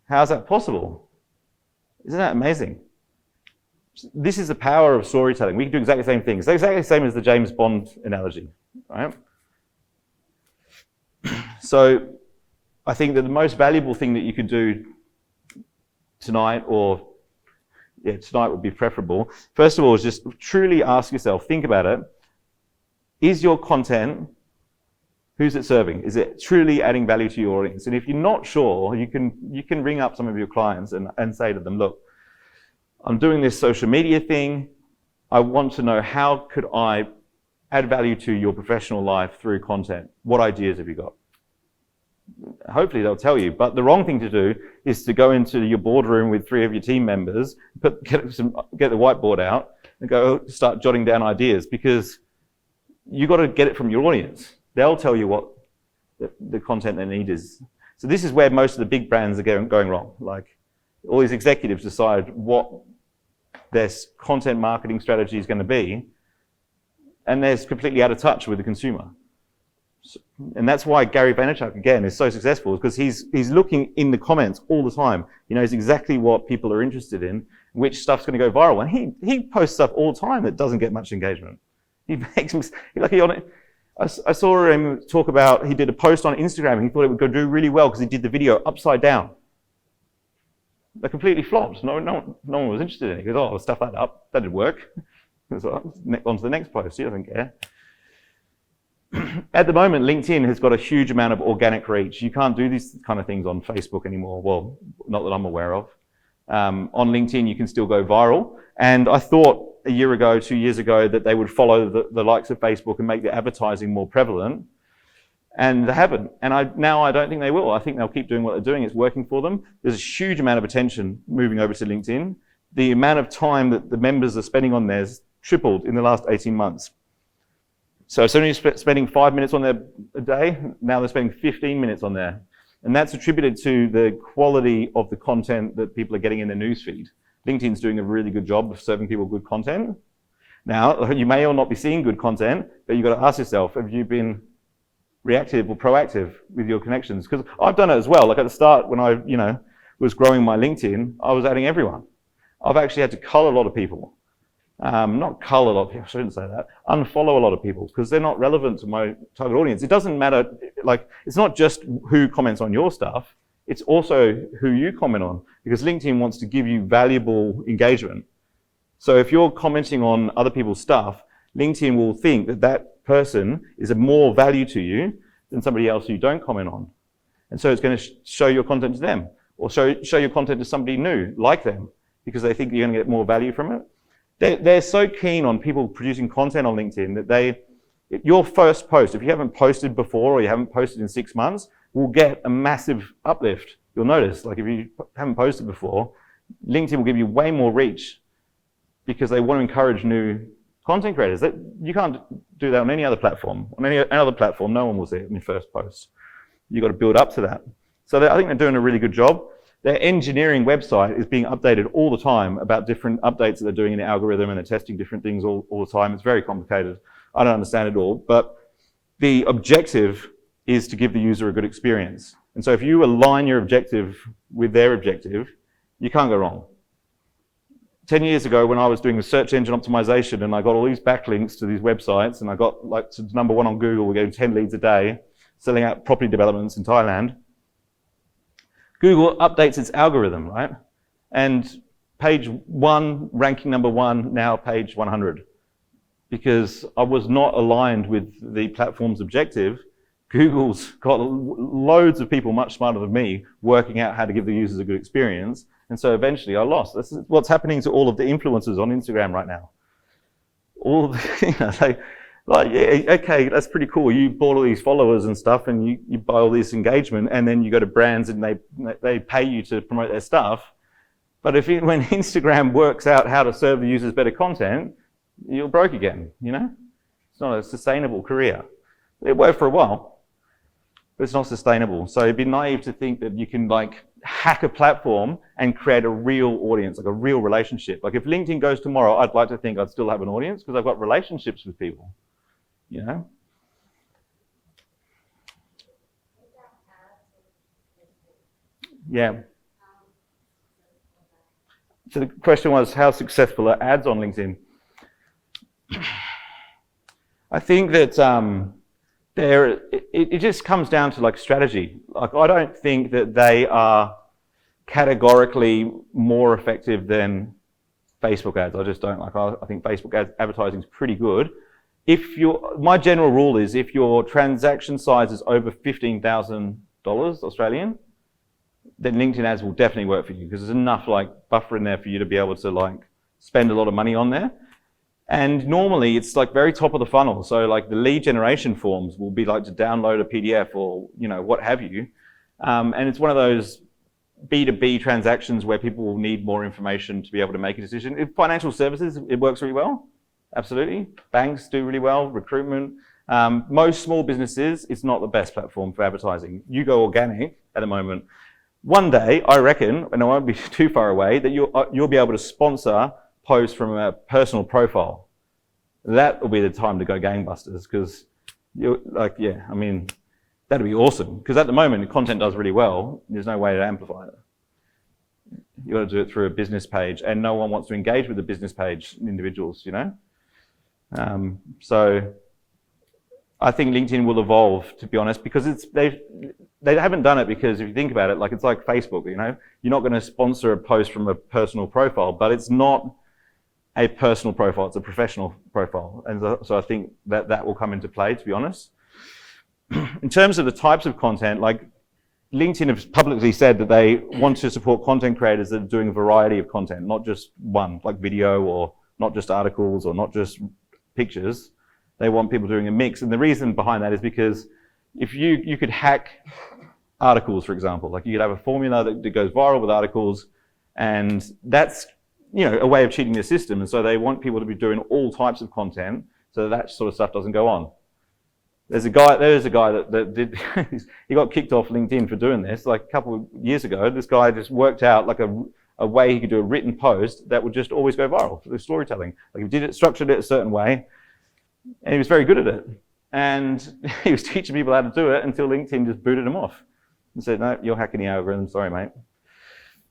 How's that possible? Isn't that amazing? This is the power of storytelling. We can do exactly the same thing. It's exactly the same as the James Bond analogy, right? So I think that the most valuable thing that you could do tonight, tonight would be preferable. First of all, is just truly ask yourself, think about it. Is your content, who's it serving? Is it truly adding value to your audience? And if you're not sure, you can ring up some of your clients and say to them, look, I'm doing this social media thing. I want to know, how could I add value to your professional life through content? What ideas have you got? Hopefully they'll tell you. But the wrong thing to do is to go into your boardroom with 3 of your team members, get the whiteboard out, and go start jotting down ideas, because you got to get it from your audience. They'll tell you what the content they need is. So this is where most of the big brands are going wrong. Like, all these executives decide what their content marketing strategy is going to be, and they're completely out of touch with the consumer. And that's why Gary Vaynerchuk, again, is so successful, because he's looking in the comments all the time. He knows exactly what people are interested in, which stuff's going to go viral. And he posts stuff all the time that doesn't get much engagement. He makes I saw him talk about, he did a post on Instagram, and he thought it would go do really well because he did the video upside down. That completely flopped. No one was interested in it. He goes, oh, I'll stuff that up. That did work. So on to the next post. He doesn't care. At the moment, LinkedIn has got a huge amount of organic reach. You can't do these kind of things on Facebook anymore. Well, not that I'm aware of. On LinkedIn, you can still go viral. And I thought a year ago, 2 years ago, that they would follow the likes of Facebook and make the advertising more prevalent. And they haven't. And now I don't think they will. I think they'll keep doing what they're doing. It's working for them. There's a huge amount of attention moving over to LinkedIn. The amount of time that the members are spending on there has tripled in the last 18 months. So as soon as you're spending 5 minutes on there a day, now they're spending 15 minutes on there. And that's attributed to the quality of the content that people are getting in their newsfeed. LinkedIn's doing a really good job of serving people good content. Now, you may or not be seeing good content, but you've got to ask yourself, have you been reactive or proactive with your connections? Because I've done it as well. Like at the start, when I was growing my LinkedIn, I was adding everyone. I've actually had to cull a lot of people. Not cull a lot of people, I shouldn't say that. Unfollow a lot of people because they're not relevant to my target audience. It doesn't matter, like, it's not just who comments on your stuff, it's also who you comment on, because LinkedIn wants to give you valuable engagement. So if you're commenting on other people's stuff, LinkedIn will think that that person is of more value to you than somebody else who you don't comment on. And so it's going to show your content to them, or show your content to somebody new, like them, because they think you're going to get more value from it. They're so keen on people producing content on LinkedIn that your first post, if you haven't posted before or you haven't posted in 6 months, will get a massive uplift. You'll notice, like if you haven't posted before, LinkedIn will give you way more reach because they want to encourage new content creators. You can't do that on any other platform. On any other platform, no one will see it in your first post. You've got to build up to that. So I think they're doing a really good job. Their engineering website is being updated all the time about different updates that they're doing in the algorithm, and they're testing different things all the time. It's very complicated. I don't understand it all, but the objective is to give the user a good experience. And so if you align your objective with their objective, you can't go wrong. 10 years ago, when I was doing the search engine optimization and I got all these backlinks to these websites, and I got like to number 1 on Google, we're getting 10 leads a day, selling out property developments in Thailand. Google updates its algorithm, right? And page 1, ranking number 1, now page 100. Because I was not aligned with the platform's objective. Google's got loads of people much smarter than me working out how to give the users a good experience. And so eventually I lost. This is what's happening to all of the influencers on Instagram right now. All of the, yeah, okay, that's pretty cool. You bought all these followers and stuff, and you buy all this engagement, and then you go to brands and they pay you to promote their stuff. But when Instagram works out how to serve the users better content, you're broke again, It's not a sustainable career. It worked for a while, but it's not sustainable. So it'd be naive to think that you can hack a platform and create a real audience, like a real relationship. Like if LinkedIn goes tomorrow, I'd like to think I'd still have an audience because I've got relationships with people. Yeah. So the question was, how successful are ads on LinkedIn? I think that it just comes down to strategy. I don't think that they are categorically more effective than Facebook ads. I just don't. I think Facebook advertising is pretty good. My general rule is if your transaction size is over $15,000 Australian, then LinkedIn ads will definitely work for you because there's enough buffer in there for you to be able to spend a lot of money on there. And normally it's very top of the funnel. So the lead generation forms will be to download a PDF or what have you. And it's one of those B2B transactions where people will need more information to be able to make a decision. In financial services, it works really well. Absolutely. Banks do really well, recruitment. Most small businesses, it's not the best platform for advertising. You go organic at the moment. One day, I reckon, and I won't be too far away, that you'll be able to sponsor posts from a personal profile. That will be the time to go gangbusters, because that'd be awesome. Because at the moment, the content does really well. There's no way to amplify it. You got to do it through a business page, and no one wants to engage with the business page individuals, you know. So I think LinkedIn will evolve, to be honest, because they haven't done it because if you think about it, like it's like Facebook, you know, you're not going to sponsor a post from a personal profile, but it's not a personal profile, it's a professional profile. And so I think that will come into play, to be honest. In terms of the types of content, like LinkedIn has publicly said that they want to support content creators that are doing a variety of content, not just one, like video, or not just articles, or not just pictures. They want people doing a mix. And the reason behind that is because if you could hack articles, for example, like you could have a formula that goes viral with articles, and that's, you know, a way of cheating the system. And so they want people to be doing all types of content so that sort of stuff doesn't go on. There's a guy that did, he got kicked off LinkedIn for doing this. Like a couple of years ago, this guy just worked out like a way he could do a written post that would just always go viral for the storytelling. Like he structured it a certain way, and he was very good at it. And he was teaching people how to do it until LinkedIn just booted him off and said, no, you're hacking the algorithm, sorry, mate.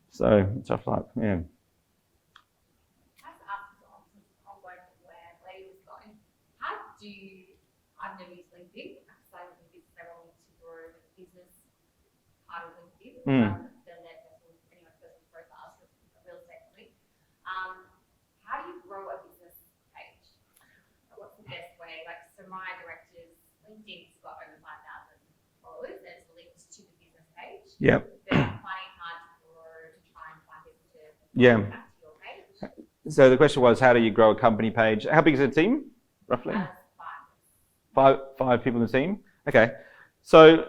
So, tough luck, yeah. I've never used LinkedIn. So I think if they want to grow the business part of LinkedIn, then their personal profiles, real estate company. How do you grow a business page? What's the best way? Like, so my director's LinkedIn's got over 5,000 followers, and it's linked to the business page. Yep. But I'm finding it hard to grow, to try and find people to back to your page. So the question was, how do you grow a company page? How big is the team, roughly? Five people in the team? Okay. So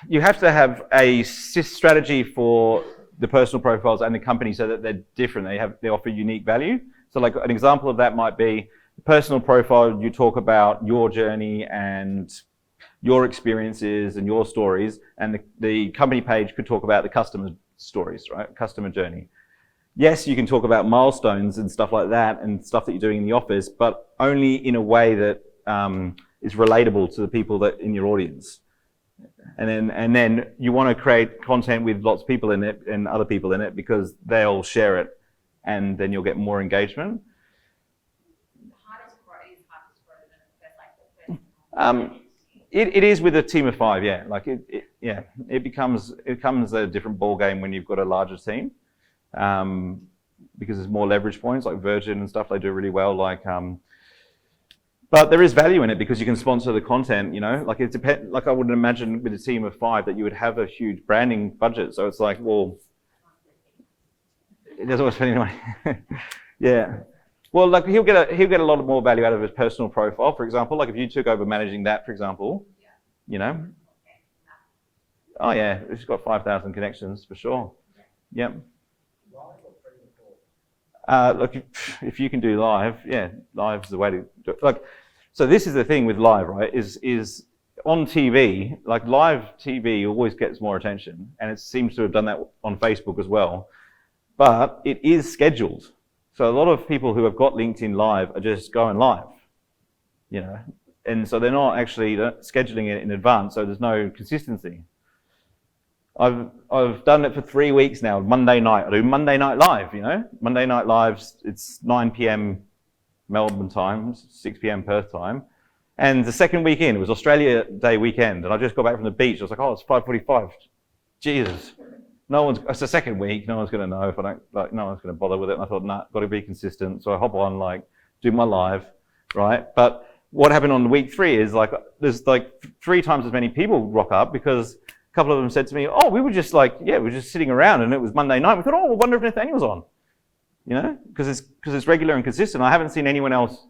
you have to have a strategy for the personal profiles and the company so that they're different. They offer unique value. So like an example of that might be the personal profile, you talk about your journey and your experiences and your stories, and the company page could talk about the customer stories, right? Customer journey. Yes, you can talk about milestones and stuff like that and stuff that you're doing in the office, but only in a way that is relatable to the people that in your audience. And then you want to create content with lots of people in it and other people in it because they'll share it, and then you'll get more engagement. It is with a team of 5, yeah. Like it becomes a different ball game when you've got a larger team, because there's more leverage points like Virgin and stuff. They do really well. But there is value in it because you can sponsor the content, you know, like it depends. Like I would imagine with a team of 5 that you would have a huge branding budget. So it's like, well, it doesn't always spend any money. Yeah. Well, like he'll get a lot more value out of his personal profile, for example. Like if you took over managing that, for example, you know. Oh yeah, it's got 5,000 connections for sure. Yep. Look, if you can do live, yeah, live's the way to do it. Like, so this is the thing with live, right? Is on TV, like live TV always gets more attention, and it seems to have done that on Facebook as well. But it is scheduled, so a lot of people who have got LinkedIn Live are just going live, you know, and so they're not actually scheduling it in advance. So there's no consistency. I've done it for 3 weeks now. Monday night, I do Monday Night Live, you know. Monday Night Lives, it's 9 p.m. Melbourne time, 6 p.m. Perth time. And the second weekend, it was Australia Day weekend, and I just got back from the beach. I was like, oh, it's 5:45. Jesus. It's the second week, no one's going to know if I don't, like, no one's going to bother with it. And I thought, nah, got to be consistent. So I hop on, like, do my live, right? But what happened on week 3 is, like, there's, like, 3 times as many people rock up because a couple of them said to me, oh, we were just sitting around and it was Monday night. We thought, oh, I wonder if Nathanial's on, you know, because it's regular and consistent. I haven't seen anyone else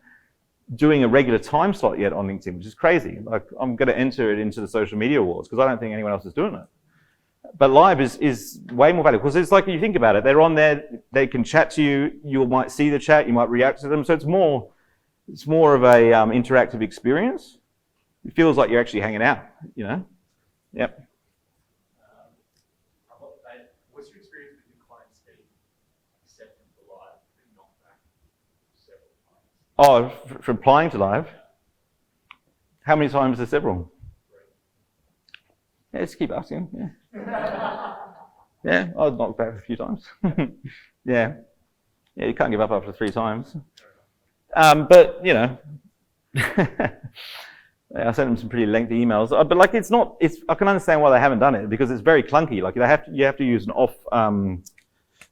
doing a regular time slot yet on LinkedIn, which is crazy. Like, I'm going to enter it into the social media awards because I don't think anyone else is doing it. But live is way more valuable because it's like, you think about it, they're on there, they can chat to you, you might see the chat, you might react to them. So it's more of a interactive experience. It feels like you're actually hanging out, you know? Yep. What's your experience with your clients being accepted for live and not back several times? Oh, from applying to live? How many times are several? Yeah, just keep asking. Yeah, yeah, I've knocked back a few times. Yeah, you can't give up after 3 times. But you know, I sent them some pretty lengthy emails. But like, I can understand why they haven't done it because it's very clunky. Like you have to use an off.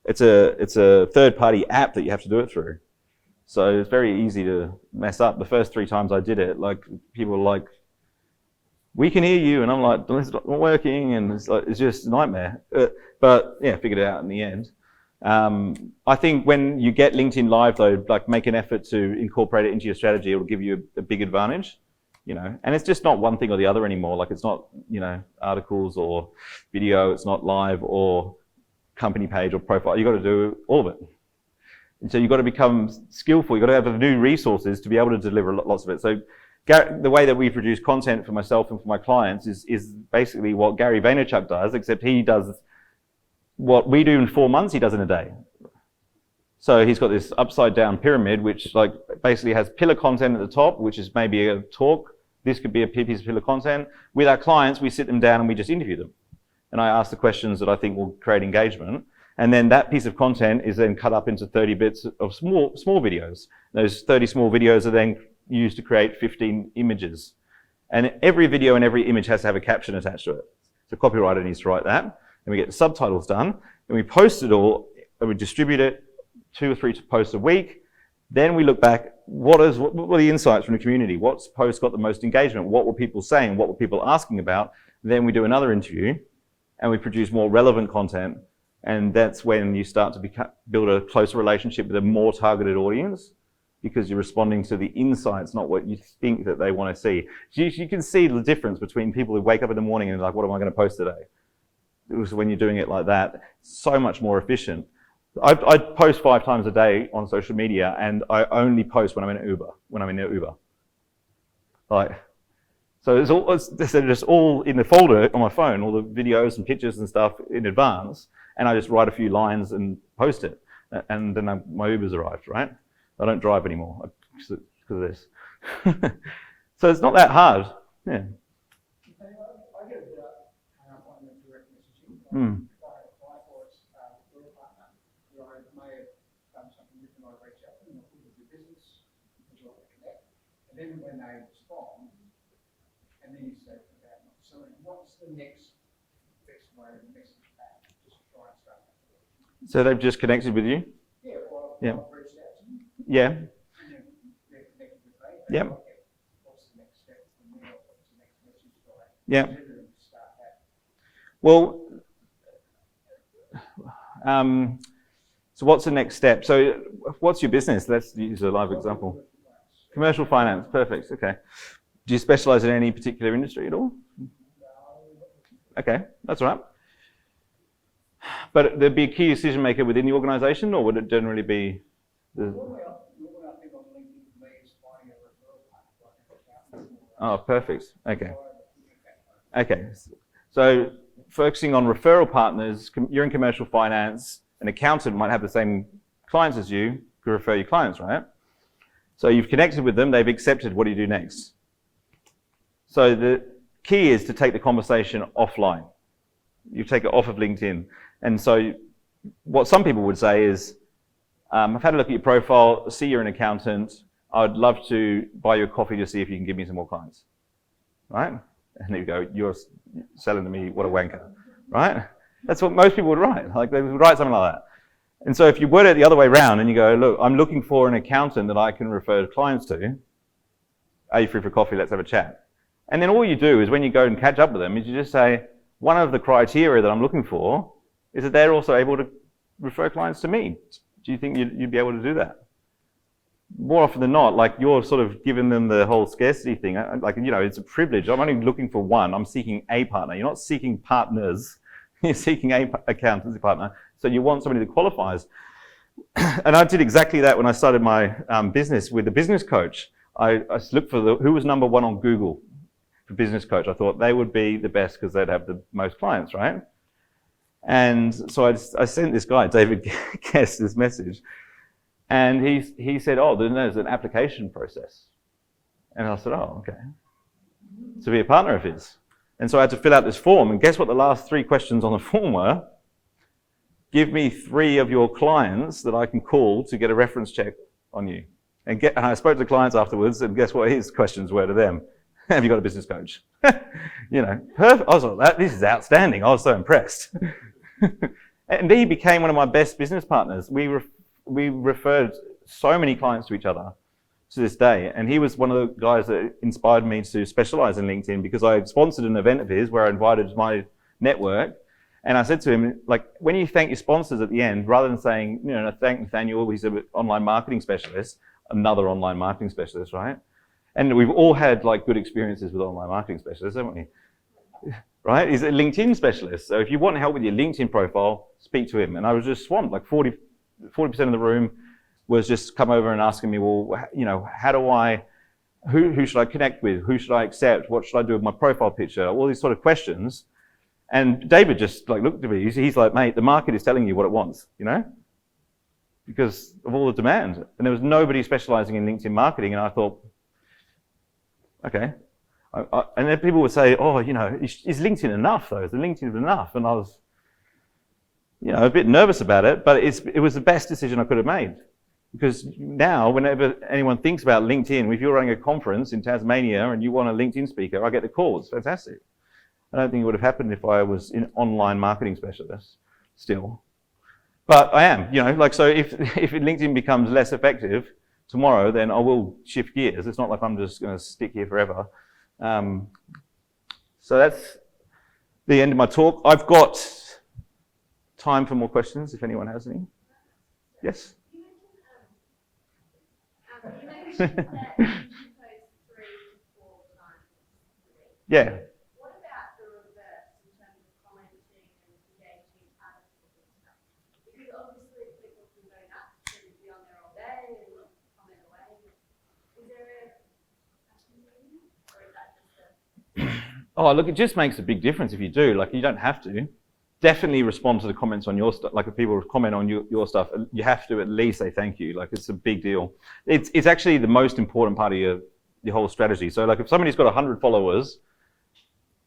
It's a third-party app that you have to do it through. So it's very easy to mess up. The first 3 times I did it, like people were like, "We can hear you," and I'm like, "It's not working," and it's just a nightmare. But yeah, figured it out in the end. I think when you get LinkedIn Live though, like make an effort to incorporate it into your strategy. It will give you a big advantage, you know. And it's just not one thing or the other anymore. Like it's not, you know, articles or video. It's not live or company page or profile. You got to do all of it. And so you've got to become skillful. You've got to have the new resources to be able to deliver lots of it. So the way that we produce content for myself and for my clients is basically what Gary Vaynerchuk does, except he does what we do in 4 months, he does in a day. So he's got this upside down pyramid, which like basically has pillar content at the top, which is maybe a talk. This could be a piece of pillar content. With our clients, we sit them down and we just interview them. And I ask the questions that I think will create engagement. And then that piece of content is then cut up into 30 bits of small videos. Those 30 small videos are then used to create 15 images. And every video and every image has to have a caption attached to it. So copywriter needs to write that. And we get the subtitles done. And we post it all, and we distribute it 2 or 3 posts a week. Then we look back, what were the insights from the community? What post got the most engagement? What were people saying? What were people asking about? Then we do another interview, and we produce more relevant content. And that's when you start to build a closer relationship with a more targeted audience, because you're responding to the insights, not what you think that they want to see. You can see the difference between people who wake up in the morning and are like, what am I going to post today? It was when you're doing it like that, so much more efficient. I post 5 times a day on social media, and I only post when I'm in an Uber. Like, so they're just all in the folder on my phone, all the videos and pictures and stuff in advance, and I just write a few lines and post it, and then my Uber's arrived, right? I don't drive anymore because of this. So it's not that hard. Yeah. I get a bit on the direct messaging. If I apply for a partner, where I may have done something different, I reach out to them, I'll put it in business, would you like to connect? And then when they respond, and then you say about not selling, what's the next best way to message back? Just try and start that. So they've just connected with you? Yeah, well, Yeah. I've reached out to them. Yeah. And then they're connected with me. Yep. What's the next step from there? What's the next message? Yeah. Start that. Well, so what's the next step? So what's your business? Let's use a live example. Commercial finance, perfect, okay. Do you specialize in any particular industry at all? Okay, that's all right. But there'd be a key decision maker within the organization, or would it generally be the... Oh, perfect, okay. Okay, so focusing on referral partners, you're in commercial finance, an accountant might have the same clients as you, could refer your clients, right? So you've connected with them, they've accepted, what do you do next? So the key is to take the conversation offline. You take it off of LinkedIn. And so what some people would say is, I've had a look at your profile, see you're an accountant, I'd love to buy you a coffee to see if you can give me some more clients, right? And there you go, you're selling to me, what a wanker, right? That's what most people would write. Like they would write something like that. And so if you word it the other way around and you go, look, I'm looking for an accountant that I can refer clients to. Are you free for coffee? Let's have a chat. And then all you do is when you go and catch up with them is you just say, one of the criteria that I'm looking for is that they're also able to refer clients to me. Do you think you'd be able to do that? More often than not, like you're sort of giving them the whole scarcity thing. Like, you know, it's a privilege. I'm only looking for one. I'm seeking a partner. You're not seeking partners. You're seeking a accountancy partner, so you want somebody that qualifies. And I did exactly that when I started my business with a business coach. I looked for who was number one on Google for business coach. I thought they would be the best because they'd have the most clients, right? And so I sent this guy, David Guest, this message. And he said, oh, there's an application process. And I said, oh, okay. To be a partner of his. And so I had to fill out this form. And guess what the last 3 questions on the form were? Give me 3 of your clients that I can call to get a reference check on you. And I spoke to the clients afterwards, and guess what his questions were to them? Have you got a business coach? You know, perfect. I was like, this is outstanding. I was so impressed. And he became one of my best business partners. We referred so many clients to each other to this day. And he was one of the guys that inspired me to specialize in LinkedIn, because I sponsored an event of his where I invited my network. And I said to him, like, when you thank your sponsors at the end, rather than saying, you know, thank Nathaniel, he's an online marketing specialist, another online marketing specialist, right? And we've all had like good experiences with online marketing specialists, haven't we? Right? He's a LinkedIn specialist. So if you want help with your LinkedIn profile, speak to him. And I was just swamped. Like 40% of the room was just come over and asking me, well, you know, how do who should I connect with? Who should I accept? What should I do with my profile picture? All these sort of questions. And David just like looked at me. He's like, mate, the market is telling you what it wants, you know, because of all the demand. And there was nobody specializing in LinkedIn marketing. And I thought, okay. And then people would say, oh, you know, is LinkedIn enough though? Is LinkedIn enough? And I was, you know, a bit nervous about it, but it was the best decision I could have made. Because now, whenever anyone thinks about LinkedIn, if you're running a conference in Tasmania and you want a LinkedIn speaker, I get the call. It's fantastic. I don't think it would have happened if I was an online marketing specialist still. But I am, you know, like, so if LinkedIn becomes less effective tomorrow, then I will shift gears. It's not like I'm just going to stick here forever. So that's the end of my talk. I've got time for more questions if anyone has any. Yes? You mentioned that you post 3 to 4 times a week. Yeah. What about the reverse in terms of commenting and engaging articles and stuff? Because obviously people can go nuts and be on there all day and comment away. Is there a pattern or is that just a... Oh, look, it just makes a big difference if you do. Like, you don't have to. Definitely respond to the comments on your stuff. Like, if people comment on your stuff, you have to at least say thank you. Like, it's a big deal. It's actually the most important part of your whole strategy. So, like, if somebody's got 100 followers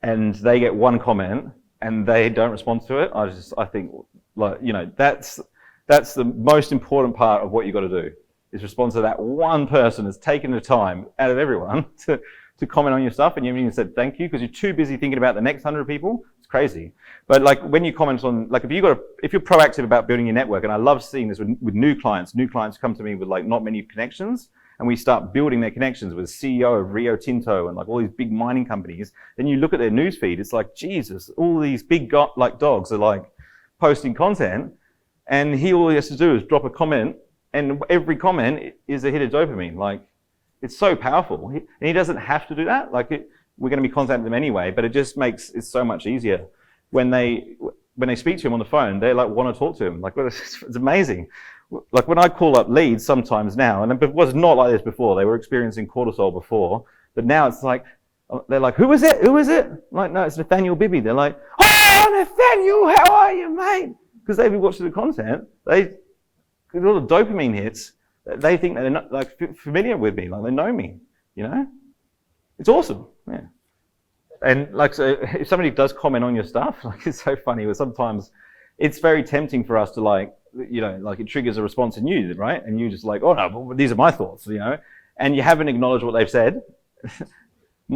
and they get one comment and they don't respond to it, I think, like, you know, that's the most important part of what you've got to do, is respond to that one person that's taken the time out of everyone to comment on your stuff, and you haven't even said thank you because you're too busy thinking about the next 100 people. It's crazy. But like, when you comment on, like, if you're proactive about building your network, and I love seeing this with new clients come to me with like not many connections, and we start building their connections with the CEO of Rio Tinto and like all these big mining companies. Then you look at their newsfeed, it's like, Jesus, all these big like dogs are like posting content, and all he has to do is drop a comment, and every comment is a hit of dopamine. Like, it's so powerful. And he doesn't have to do that. Like, we're going to be contacting them anyway, but it just makes it so much easier. When they speak to him on the phone, they like want to talk to him. Like, it's amazing. Like, when I call up leads sometimes now, and it was not like this before. They were experiencing cortisol before, but now it's like, they're like, who is it? Who is it? I'm like, no, it's Nathaniel Bibby. They're like, oh, Nathaniel, how are you, mate? Because they've been watching the content. All the dopamine hits. They think they're not like familiar with me, like they know me, you know? It's awesome, yeah. And like, so if somebody does comment on your stuff, like, it's so funny, but sometimes it's very tempting for us to like, you know, like, it triggers a response in you, right? And you just like, oh no, but these are my thoughts, you know? And you haven't acknowledged what they've said.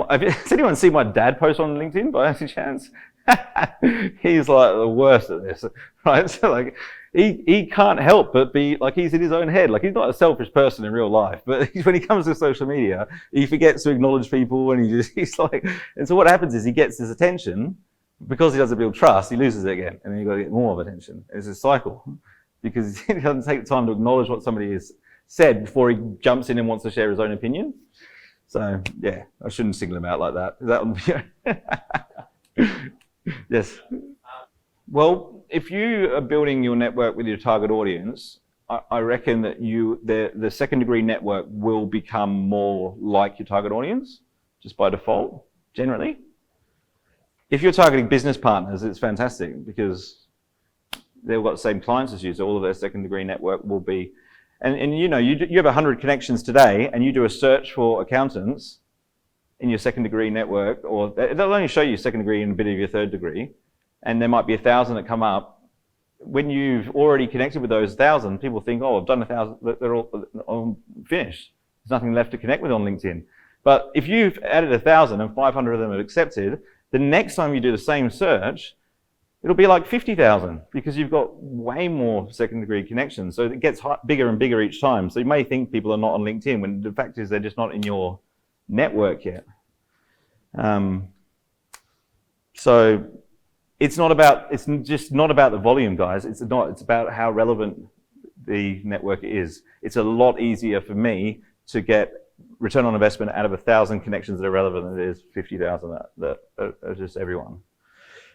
Has anyone seen my dad post on LinkedIn by any chance? He's like the worst at this, right? So like, he can't help but be like, he's in his own head. Like, he's not a selfish person in real life, but when he comes to social media, he forgets to acknowledge people, and he's like, and so what happens is he gets this attention. Because he doesn't build trust, he loses it again, and then you've got to get more of attention. It's a cycle, because he doesn't take the time to acknowledge what somebody has said before he jumps in and wants to share his own opinion. So yeah, I shouldn't single him out like that. Is that on? Yes. Well, if you are building your network with your target audience, I reckon that the second degree network will become more like your target audience, just by default, generally. If you're targeting business partners, it's fantastic because they've got the same clients as you, so all of their second degree network will be, and you know, you have 100 connections today, and you do a search for accountants in your second degree network, or they'll only show you second degree and a bit of your third degree, and there might be 1,000 that come up. When you've already connected with those 1,000, people think, oh, I've done 1,000, they're all finished. There's nothing left to connect with on LinkedIn. But if you've added 1,000 and 500 of them have accepted, the next time you do the same search, it'll be like 50,000 because you've got way more second degree connections. So it gets bigger and bigger each time. So you may think people are not on LinkedIn when the fact is they're just not in your network yet. So it's just not about the volume, guys. It's about how relevant the network is. It's a lot easier for me to get return on investment out of 1,000 connections that are relevant than it is 50,000 that are just everyone.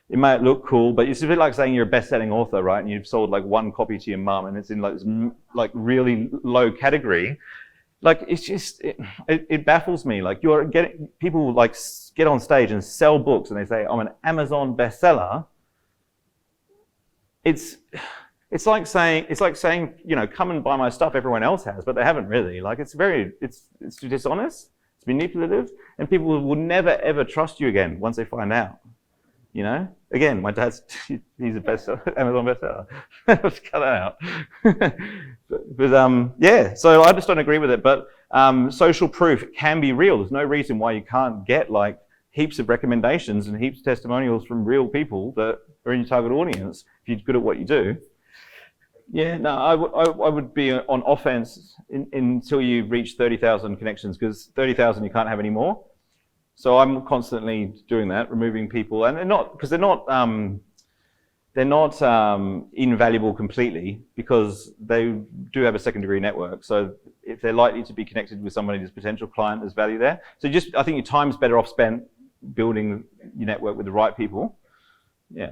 It might look cool, but it's a bit like saying you're a best-selling author, right? And you've sold like one copy to your mum, and it's in like this really low category. Like it's just it baffles me. Like you're getting people like get on stage and sell books, and they say I'm an Amazon bestseller. It's like saying you know, come and buy my stuff. Everyone else has, but they haven't really. Like it's dishonest. It's manipulative, and people will never ever trust you again once they find out. You know, again, my dad's, he's a bestseller, Amazon bestseller. Let's cut that out. but yeah, so I just don't agree with it. But social proof can be real. There's no reason why you can't get like heaps of recommendations and heaps of testimonials from real people that are in your target audience if you're good at what you do. Yeah, no, I would be on offense until you reach 30,000 connections, because 30,000 you can't have any more. So I'm constantly doing that, removing people, and they're not invaluable completely, because they do have a second degree network. So if they're likely to be connected with somebody who's a potential client, there's value there. So I think your time's better off spent building your network with the right people. Yeah.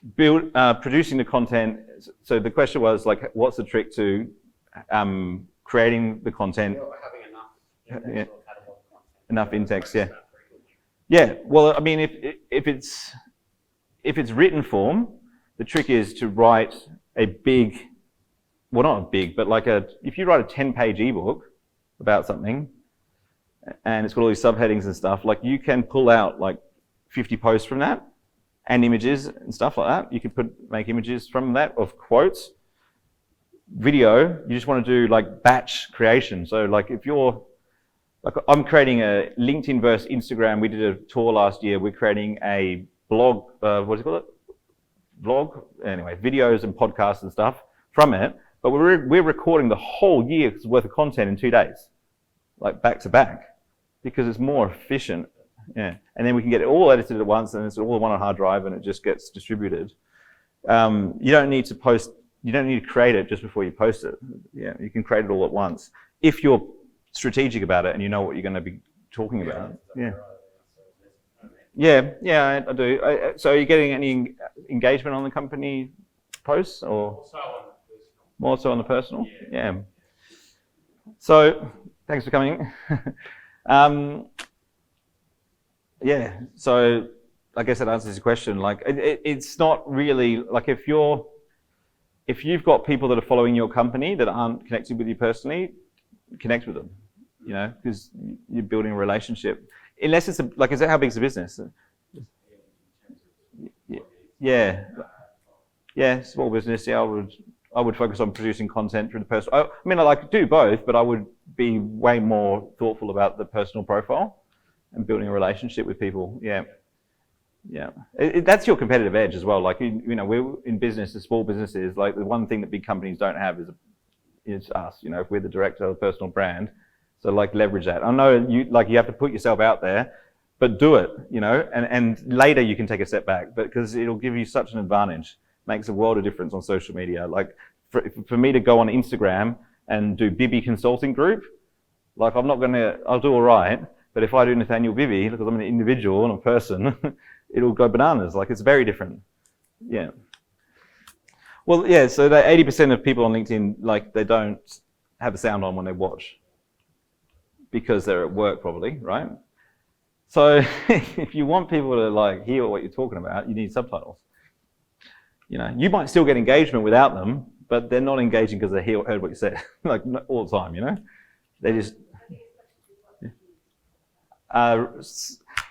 Producing the content. So the question was like, what's the trick to creating the content? Having enough. Yeah. Enough in-text, yeah. Yeah, well, I mean, if it's written form, the trick is to write a big, well, not a big, but like if you write a 10-page ebook about something, and it's got all these subheadings and stuff, like you can pull out like 50 posts from that, and images and stuff like that. You can make images from that of quotes. Video, you just want to do like batch creation. So like if you're, like I'm creating a LinkedIn versus Instagram. We did a tour last year. We're creating a blog, what do you call it? Vlog? Anyway, videos and podcasts and stuff from it. But we're recording the whole year's worth of content in 2 days, like back to back, because it's more efficient. Yeah. And then we can get it all edited at once, and it's all on one hard drive, and it just gets distributed. You don't need to create it just before you post it. Yeah, you can create it all at once if you're strategic about it and you know what you're going to be talking about. Yeah, I do. So are you getting any engagement on the company posts, or more so on the personal? Yeah. So thanks for coming. Yeah, so I guess that answers your question. Like it's not really like if you've got people that are following your company that aren't connected with you personally, connect with them. You know, because you're building a relationship. Unless it's how big is the business? Yeah, small business. Yeah, I would focus on producing content through the personal. I mean, I do both, but I would be way more thoughtful about the personal profile and building a relationship with people. Yeah. That's your competitive edge as well. Like you know, we're in business, the small businesses. Like the one thing that big companies don't have is us. You know, if we're the director of a personal brand. So like leverage that. I know you have to put yourself out there, but do it, you know, and later you can take a step back, but because it'll give you such an advantage. Makes a world of difference on social media. Like for me to go on Instagram and do Bibby Consulting Group, like I'll do all right, but if I do Nathanial Bibby, because I'm an individual and a person, it'll go bananas. Like, it's very different. Yeah. Well, yeah, so that 80% of people on LinkedIn, like, they don't have the sound on when they watch because they're at work probably, right? So if you want people to like hear what you're talking about, you need subtitles. You know, you might still get engagement without them, but they're not engaging because they heard what you said, like all the time, you know? They just...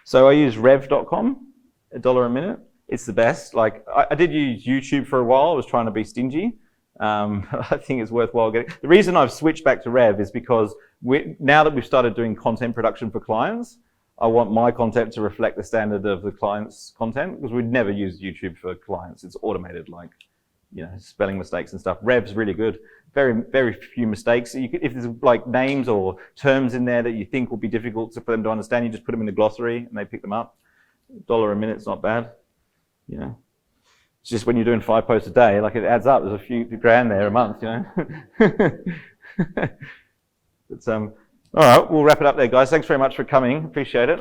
So I use rev.com, $1 a minute. It's the best. Like, I did use YouTube for a while. I was trying to be stingy. I think it's worthwhile getting. The reason I've switched back to Rev is because now that we've started doing content production for clients, I want my content to reflect the standard of the client's content, because we'd never use YouTube for clients. It's automated, like, you know, spelling mistakes and stuff. Rev's really good. Very, very few mistakes. If there's like names or terms in there that you think will be difficult for them to understand, you just put them in the glossary and they pick them up. $1 a minute's not bad. You know, it's just when you're doing 5 posts a day, like, it adds up. There's a few grand there a month, you know. But all right, we'll wrap it up there, guys. Thanks very much for coming. Appreciate it.